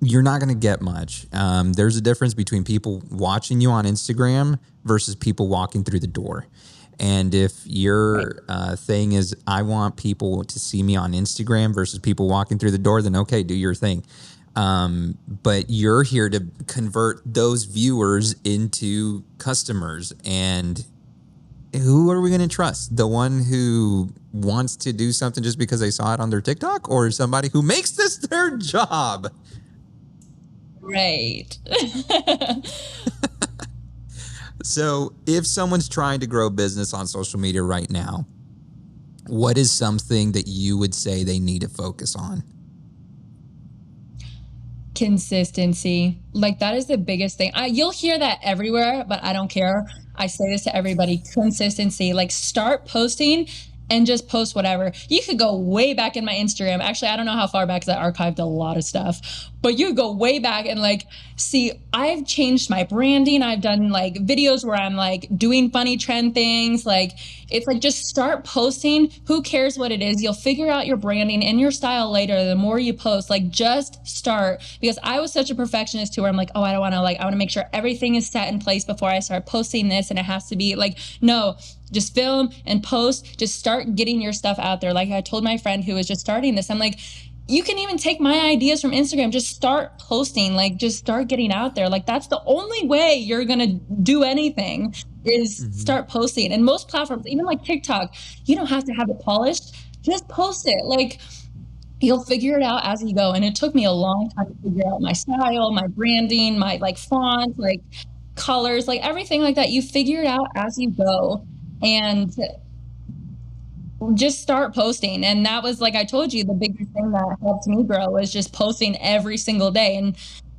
you're not going to get much. There's a difference between people watching you on Instagram versus people walking through the door. And if Right. your thing is, I want people to see me on Instagram versus people walking through the door, then okay, do your thing. But you're here to convert those viewers into customers. And who are we going to trust? The one who wants to do something just because they saw it on their TikTok, or somebody who makes this their job? Right. So if someone's trying to grow business on social media right now, what is something that you would say they need to focus on? Consistency. Like that is the biggest thing. You'll hear that everywhere, but I don't care. I say this to everybody. Consistency. Like start posting and just post whatever. You could go way back in my Instagram. Actually, I don't know how far back, because I archived a lot of stuff. But you go way back and like see, I've changed my branding. I've done like videos where I'm like doing funny trend things. Like it's like just start posting. Who cares what it is? You'll figure out your branding and your style later. The more you post, like just start. Because I was such a perfectionist too, where I'm like, oh, I want to make sure everything is set in place before I start posting this, and it has to be like, no, just film and post. Just start getting your stuff out there. Like I told my friend who was just starting this, I'm like, you can even take my ideas from Instagram. Just start posting, like just start getting out there. Like that's the only way you're going to do anything, is Mm-hmm. start posting. And most platforms, even like TikTok, you don't have to have it polished. Just post it. Like you'll figure it out as you go. And it took me a long time to figure out my style, my branding, my like font, like colors, like everything like that. You figure it out as you go. And just start posting. And that was, like I told you, the biggest thing that helped me grow was just posting every single day. And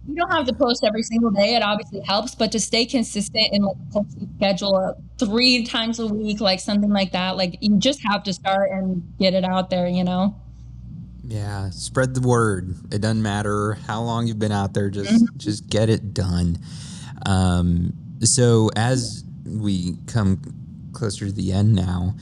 you don't have to post every single day. It obviously helps, but to stay consistent and like posting schedule 3 times a week, like something like that, like you just have to start and get it out there. Yeah, spread the word. It doesn't matter how long you've been out there, Mhm. just get it done. So as we come closer to the end now,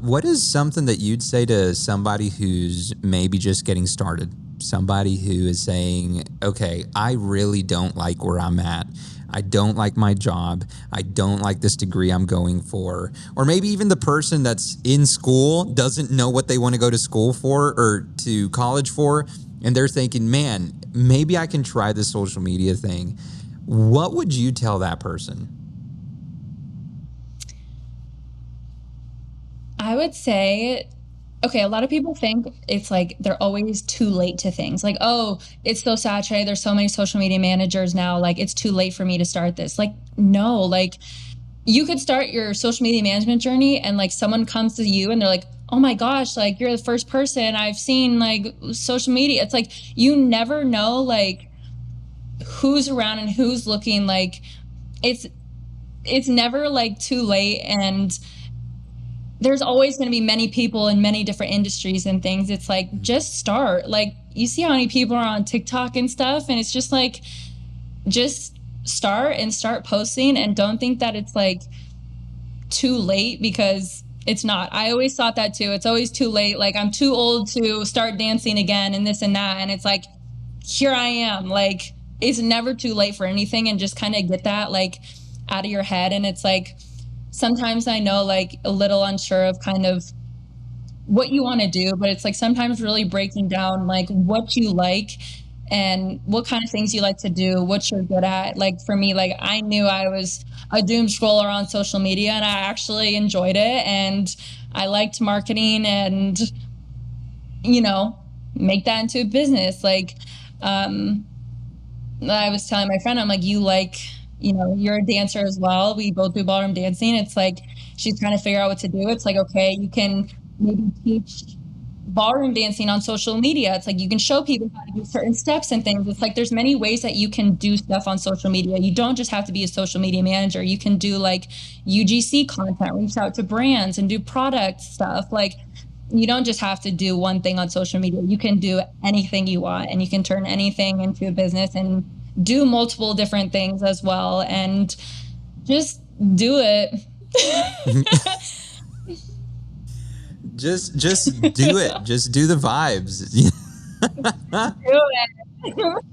what is something that you'd say to somebody who's maybe just getting started? somebody who is saying, okay, I really don't like where I'm at. I don't like my job. I don't like this degree I'm going for. Or maybe even the person that's in school doesn't know what they want to go to school for or to college for. And they're thinking, man, maybe I can try this social media thing. What would you tell that person? I would say, okay, a lot of people think it's like they're always too late to things. Like, oh, it's so saturated. There's so many social media managers now. Like, it's too late for me to start this. Like, no, like, you could start your social media management journey and like someone comes to you and they're like, oh my gosh, like, you're the first person I've seen like social media. It's like, you never know, like, who's around and who's looking. Like, it's, it's never like too late. And there's always going to be many people in many different industries and things. It's like, just start. Like, you see how many people are on TikTok and stuff, and it's just like, just start and start posting, and don't think that it's like too late, because it's not. I always thought that too. It's always too late. Like, I'm too old to start dancing again and this and that. And it's like, here I am. Like, it's never too late for anything, and just kind of get that like out of your head. And it's like, sometimes I know like a little unsure of kind of what you want to do, but it's like sometimes really breaking down like what you like and what kind of things you like to do, what you're good at. Like for me, like I knew I was a doom scroller on social media, and I actually enjoyed it, and I liked marketing, and you know, make that into a business. Like um I was telling my friend, I'm like, you like, you know, you're a dancer as well. We both do ballroom dancing. It's like she's trying to figure out what to do. It's like, okay, you can maybe teach ballroom dancing on social media. It's like you can show people how to do certain steps and things. It's like there's many ways that you can do stuff on social media. You don't just have to be a social media manager. You can do like UGC content, reach out to brands and do product stuff. Like, you don't just have to do one thing on social media. You can do anything you want, and you can turn anything into a business and do multiple different things as well, and just do it. Just do it. Just do the vibes. Do it.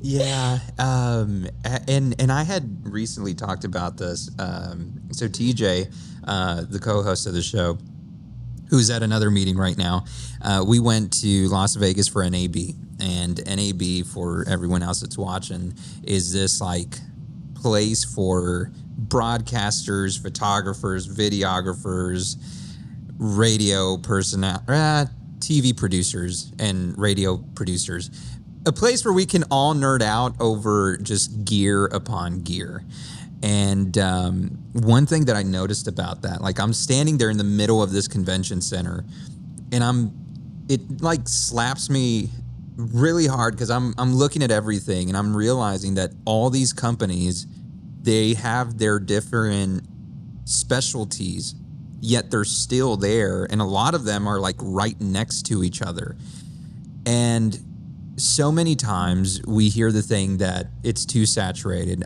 Yeah, and I had recently talked about this. So TJ, the co-host of the show, who's at another meeting right now, we went to Las Vegas for NAB, and NAB, for everyone else that's watching, is this like place for broadcasters, photographers, videographers, radio personnel, TV producers, and radio producers. A place where we can all nerd out over just gear upon gear. And one thing that I noticed about that, like I'm standing there in the middle of this convention center, and it like slaps me really hard because I'm looking at everything, and I'm realizing that all these companies, they have their different specialties, yet they're still there, and a lot of them are like right next to each other. And so many times we hear the thing that it's too saturated.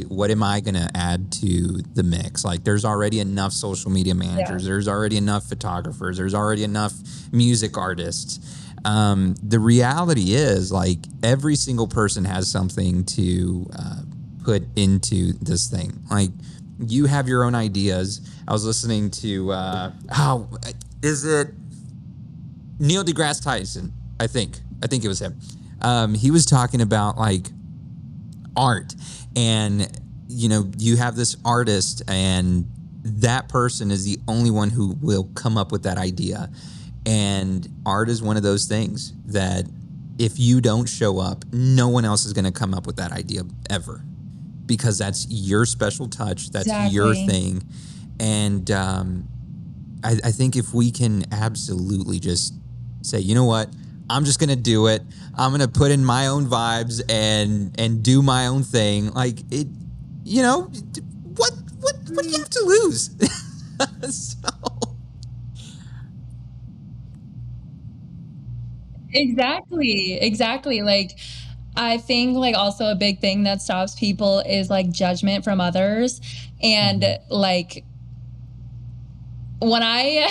What am I going to add to the mix? Like, there's already enough social media managers. Yeah. There's already enough photographers. There's already enough music artists. The reality is, like, every single person has something to put into this thing. Like, you have your own ideas. I was listening to, is it Neil deGrasse Tyson? I think it was him. He was talking about like art, and you know, you have this artist, and that person is the only one who will come up with that idea. And art is one of those things that if you don't show up, no one else is going to come up with that idea ever, because that's your special touch. That's your Exactly. thing. And I think if we can absolutely just say, you know what, I'm just gonna do it. I'm gonna put in my own vibes and do my own thing. Like it, you know, what do you have to lose? So, Exactly. Like, I think like also a big thing that stops people is like judgment from others. And like when I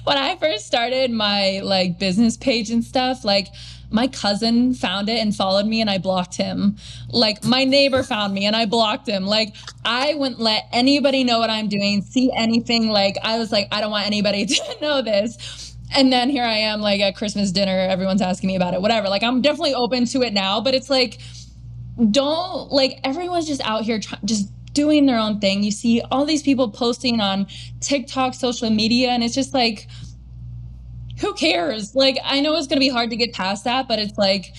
when I first started my like business page and stuff, like my cousin found it and followed me and I blocked him. Like my neighbor found me and I blocked him. Like I wouldn't let anybody know what I'm doing, see anything. Like I was like, I don't want anybody to know this. And then here I am, like at Christmas dinner, everyone's asking me about it, whatever. Like I'm definitely open to it now, but it's like, don't like everyone's just out here just doing their own thing. You see all these people posting on TikTok, social media, and it's just like, who cares? Like, I know it's going to be hard to get past that, but it's like,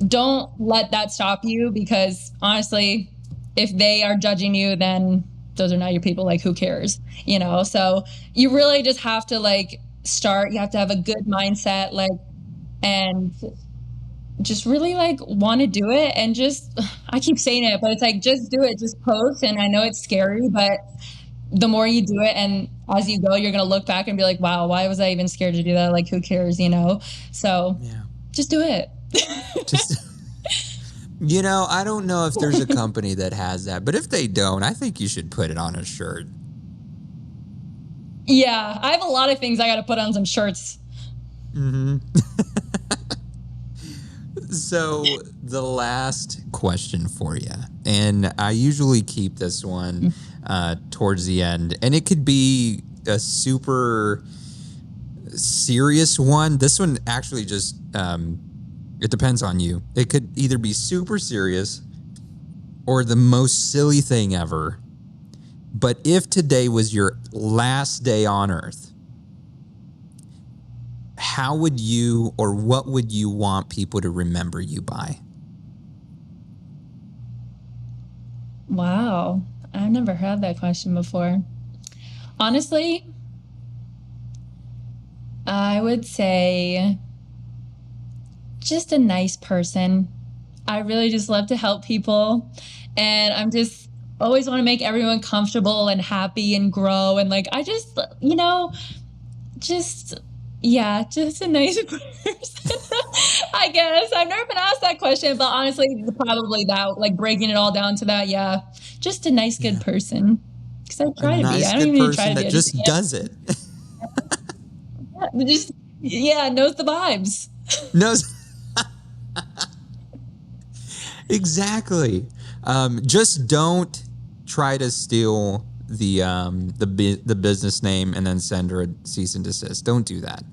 don't let that stop you because honestly, if they are judging you, then those are not your people. Like, who cares? You know? So you really just have to like start, you have to have a good mindset, like, and just really like want to do it and just I keep saying it, but it's like just do it, just post. And I know it's scary, but the more you do it and as you go, you're gonna look back and be like, wow, why was I even scared to do that? Like who cares, you know? So Yeah. just do it. Just, you know, I don't know if there's a company that has that, but if they don't, I think you should put it on a shirt. Yeah, I have a lot of things I gotta put on some shirts. So the last question for you, and I usually keep this one towards the end, and it could be a super serious one. This one actually just it depends on you. It could either be super serious or the most silly thing ever. But if today was your last day on Earth, how would you or what would you want people to remember you by? Wow, I've never heard that question before. Honestly, I would say just a nice person. I really just love to help people. And I'm just always want to make everyone comfortable and happy and grow. And like, I just, you know, just, yeah, just a nice person. I guess. I've never been asked that question, but honestly, probably that, like breaking it all down to that. Yeah, just a nice, good Yeah. person. Because I A try to be. nice, I don't good even need to try person to be. that I just just does it. am. Just, yeah, knows the vibes. Knows exactly. Just don't try to steal the business name and then send her a cease and desist. Don't do that.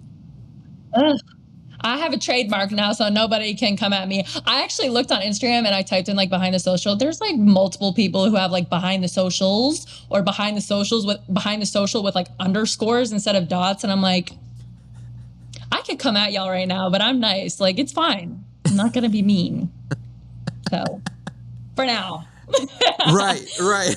Ugh. I have a trademark now, so nobody can come at me. I actually looked on Instagram and I typed in like behind the social. There's like multiple people who have like behind the socials or behind the socials with behind the social with like underscores instead of dots. And I'm like, I could come at y'all right now, but I'm nice. Like, it's fine. I'm not going to be mean. So for now. Right, right.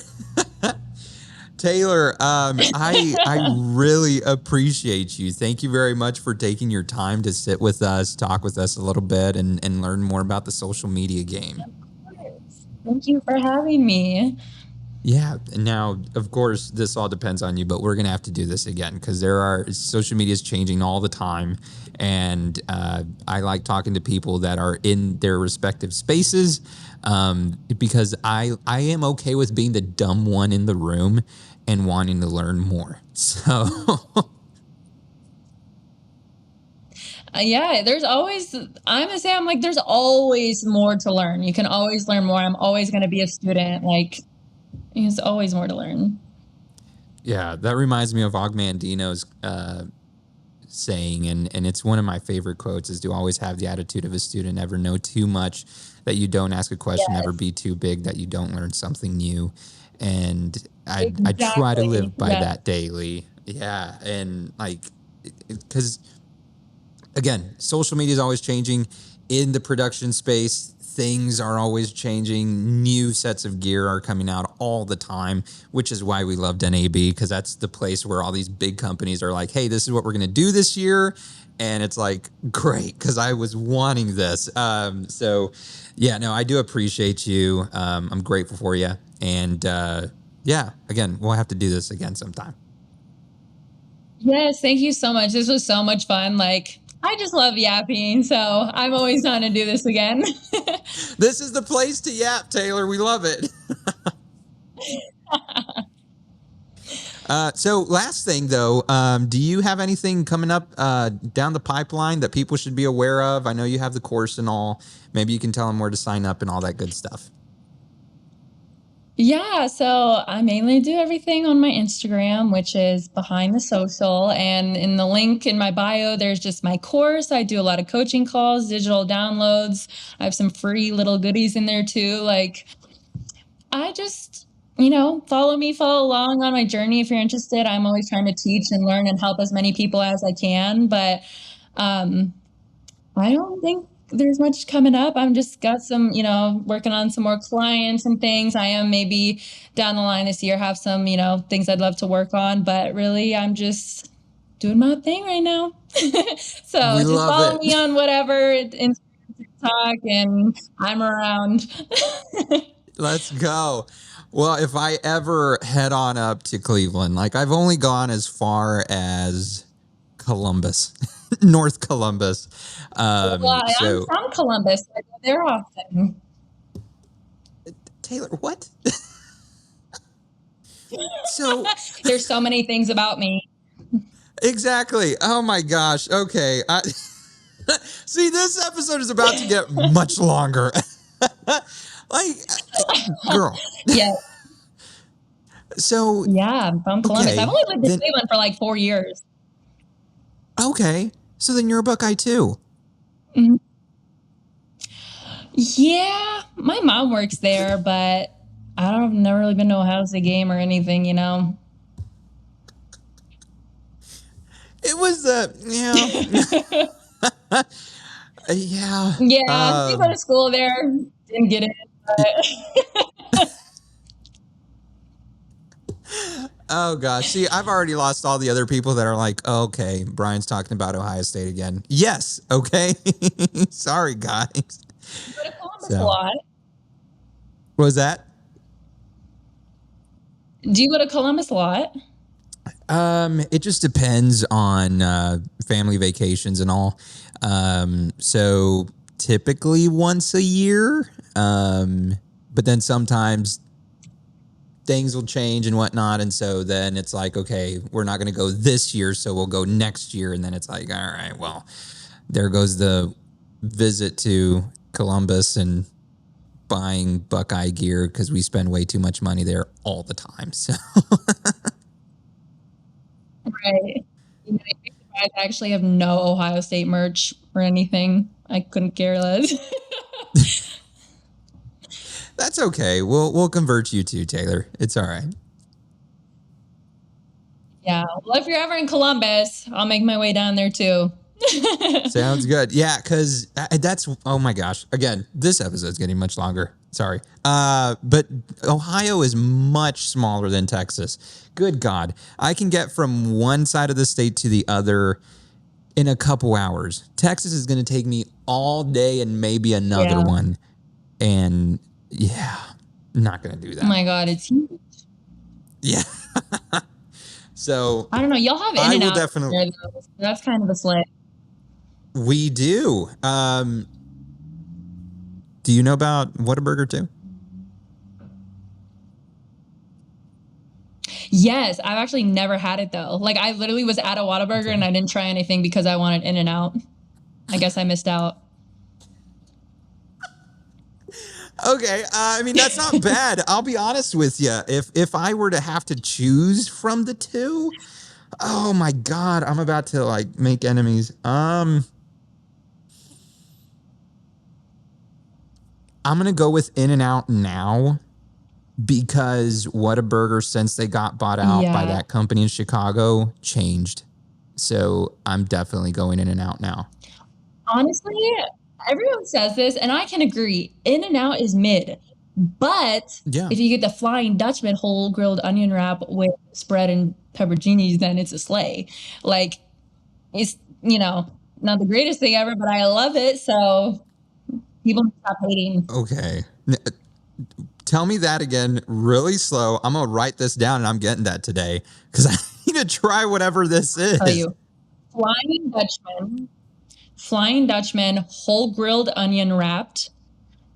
Taylor, I really appreciate you. Thank you very much for taking your time to sit with us, talk with us a little bit, and learn more about the social media game. Thank you for having me. Yeah. Now, of course, this all depends on you, but we're gonna have to do this again because there are social media is changing all the time, and I like talking to people that are in their respective spaces because I am okay with being the dumb one in the room and wanting to learn more. So. Yeah, there's always, I'm the same. I'm like, there's always more to learn. You can always learn more. I'm always going to be a student. Like, there's always more to learn. Yeah, that reminds me of Ogmandino's saying, and it's one of my favorite quotes: "Is to always have the attitude of a student, never know too much, that you don't ask a question, never Yes, be too big, that you don't learn something new." And I try to exactly. live by Yeah. that daily. Yeah, and like because again, social media is always changing. In the production space, things are always changing. New sets of gear are coming out all the time, which is why we loved NAB because that's the place where all these big companies are like, hey, this is what we're going to do this year. And it's like, great, because I was wanting this. So, yeah, no, I do appreciate you. I'm grateful for you. And yeah, again, we'll have to do this again sometime. Yes, thank you so much. This was so much fun. Like, I just love yapping. So I'm always down to do this again. This is the place to yap, Taylor. We love it. So last thing though, do you have anything coming up down the pipeline that people should be aware of? I know you have the course and all. Maybe you can tell them where to sign up and all that good stuff. Yeah, so I mainly do everything on my Instagram, which is behind the social. And in the link in my bio, there's just my course. I do a lot of coaching calls, digital downloads. I have some free little goodies in there too. Like, I just, follow me, follow along on my journey if you're interested. I'm always trying to teach and learn and help as many people as I can. But um, I don't think there's much coming up. I'm just got some, working on some more clients and things. I am maybe down the line this year have some, things I'd love to work on, but really I'm just doing my thing right now. So We just love follow it. me on whatever Instagram, TikTok, and I'm around. Let's go. Well, if I ever head on up to Cleveland, like I've only gone as far as Columbus, North Columbus. Well, I'm So from Columbus. So I go there often. Taylor, what? So There's so many things about me. exactly. Oh my gosh. Okay. See, this episode is about to get much longer. Like, girl. Yeah. So Yeah, I'm from Columbus. I've okay, only lived in then Cleveland for like 4 years. okay. So then you're a Buckeye too. Mhm. Yeah, my mom works there, but I don't I've never really been to a Ohio State game or anything. It was yeah. Yeah, I did go to school there. Didn't get it, but Oh gosh. See, I've already lost all the other people that are like, okay, Brian's talking about Ohio State again. Yes. Okay. Sorry, guys. you go to Columbus a So lot. what was that? Do you go to Columbus a lot? It just depends on family vacations and all. So typically once a year. But then sometimes things will change and whatnot. And so then it's like, okay, we're not going to go this year, so we'll go next year. And then it's like, all right, well, there goes the visit to Columbus and buying Buckeye gear because we spend way too much money there all the time. So Right. I actually have no Ohio State merch or anything. I couldn't care less. that's okay. We'll convert you too, Taylor. It's all right. Yeah. Well, if you're ever in Columbus, I'll make my way down there too. Sounds good. Yeah, because that's, oh my gosh. Again, this episode's getting much longer. Sorry. But Ohio is much smaller than Texas. Good God. I can get from one side of the state to the other in a couple hours. Texas is going to take me all day and maybe another Yeah. one. And yeah, not going to do Oh that. my God, it's huge. Yeah. So I don't know. Y'all have I will In-N-Out definitely, there, though. That's kind of a slay. we do. Do you know about Whataburger too? Yes, I've actually never had it though. Like I literally was at a Whataburger and I didn't try anything because I wanted In-N-Out. I guess I missed out. Okay, I mean that's not bad. I'll be honest with you. If I were to have to choose from the two, oh my God, I'm about to like make enemies. I'm gonna go with In-N-Out now because Whataburger, since they got bought out by Yeah. that company in Chicago, changed. So I'm definitely going In-N-Out now. Honestly, everyone says this, and I can agree. In-N-Out is mid. But Yeah. if you get the Flying Dutchman whole grilled onion wrap with spread and pepperoncinis, then it's a slay. Like, it's, not the greatest thing ever, but I love it. So people need to stop hating. Okay. Tell me that again really slow. I'm going to write this down and I'm getting that today because I need to try whatever this is. Tell you. Flying Dutchman, whole grilled onion wrapped,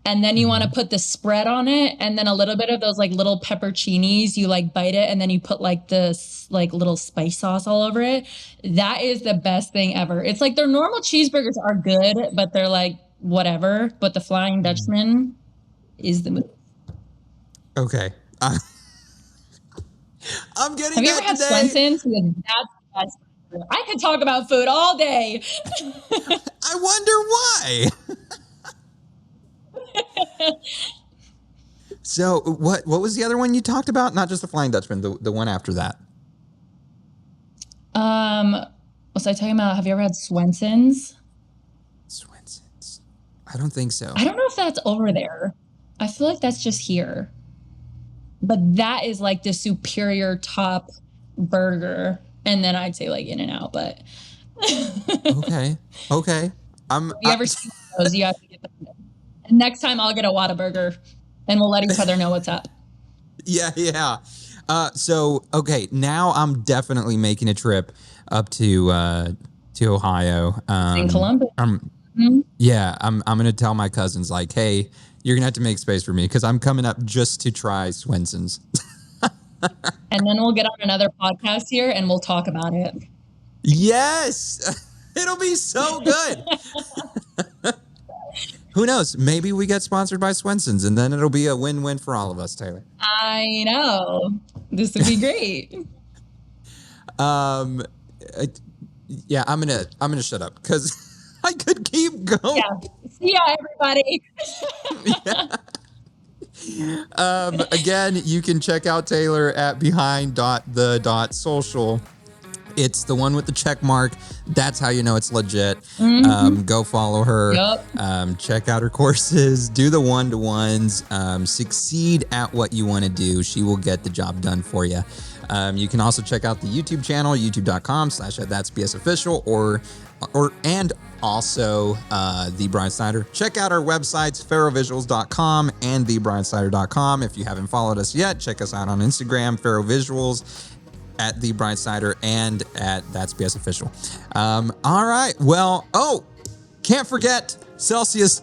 And then you want to put the spread on it, and then a little bit of those like little pepperoncinis. You like bite it, and then you put like this like little spice sauce all over it. That is the best thing ever. It's like their normal cheeseburgers are good, but they're like whatever. But the Flying Dutchman is the move. Okay. I'm getting Have you that ever had today. Swenson's? Because that's the best food. I could talk about food all day. I wonder why. So what was the other one you talked about? Not just the Flying Dutchman, the one after that. Was I talking about, have you ever had Swenson's? Swenson's. I don't think so. I don't know if that's over there. I feel like that's just here. But that is like the superior top burger. And then I'd say like In-N-Out, but Okay. If you ever see those, you have to get them. And next time I'll get a Whataburger and we'll let each other know what's up. Yeah. So okay, now I'm definitely making a trip up to Ohio. In Columbus. Yeah, I'm gonna tell my cousins like, hey, you're gonna have to make space for me because I'm coming up just to try Swenson's. And then we'll get on another podcast here and we'll talk about it. Yes, it'll be so good. Who knows? Maybe we get sponsored by Swenson's, and then it'll be a win-win for all of us, Taylor. I know. This would be great. Yeah, I'm gonna shut up because I could keep going. Yeah. See ya, everybody. Again, you can check out Taylor at behind.the.social. It's the one with the check mark. That's how you know it's legit. Go follow her. Yep. Check out her courses. Do the one-to-ones. Succeed at what you want to do. She will get the job done for you. You can also check out the YouTube channel, youtube.com/that'sbsofficial, and also The Brian Snyder. Check out our websites, pharovisuals.com and thebriansnyder.com. If you haven't followed us yet, check us out on Instagram, pharovisuals, at The Brian Snyder, and at That's BS Official. All right. Well, can't forget Celsius.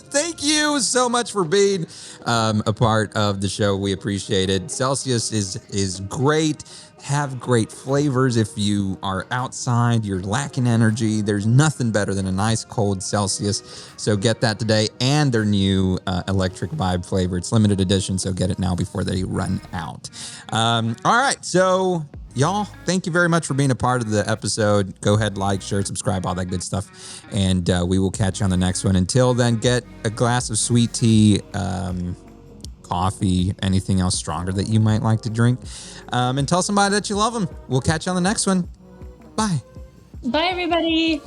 Thank you so much for being a part of the show. We appreciate it. Celsius is great. Have great flavors. If you are outside, you're lacking energy, there's nothing better than a nice cold Celsius. So get that today, and their new electric vibe flavor. It's limited edition, so get it now before they run out. All right, so y'all, thank you very much for being a part of the episode. Go ahead, like, share, subscribe, all that good stuff, and we will catch you on the next one. Until then, get a glass of sweet tea, coffee, anything else stronger that you might like to drink, and tell somebody that you love them. We'll catch you on the next one. Bye. Bye, everybody.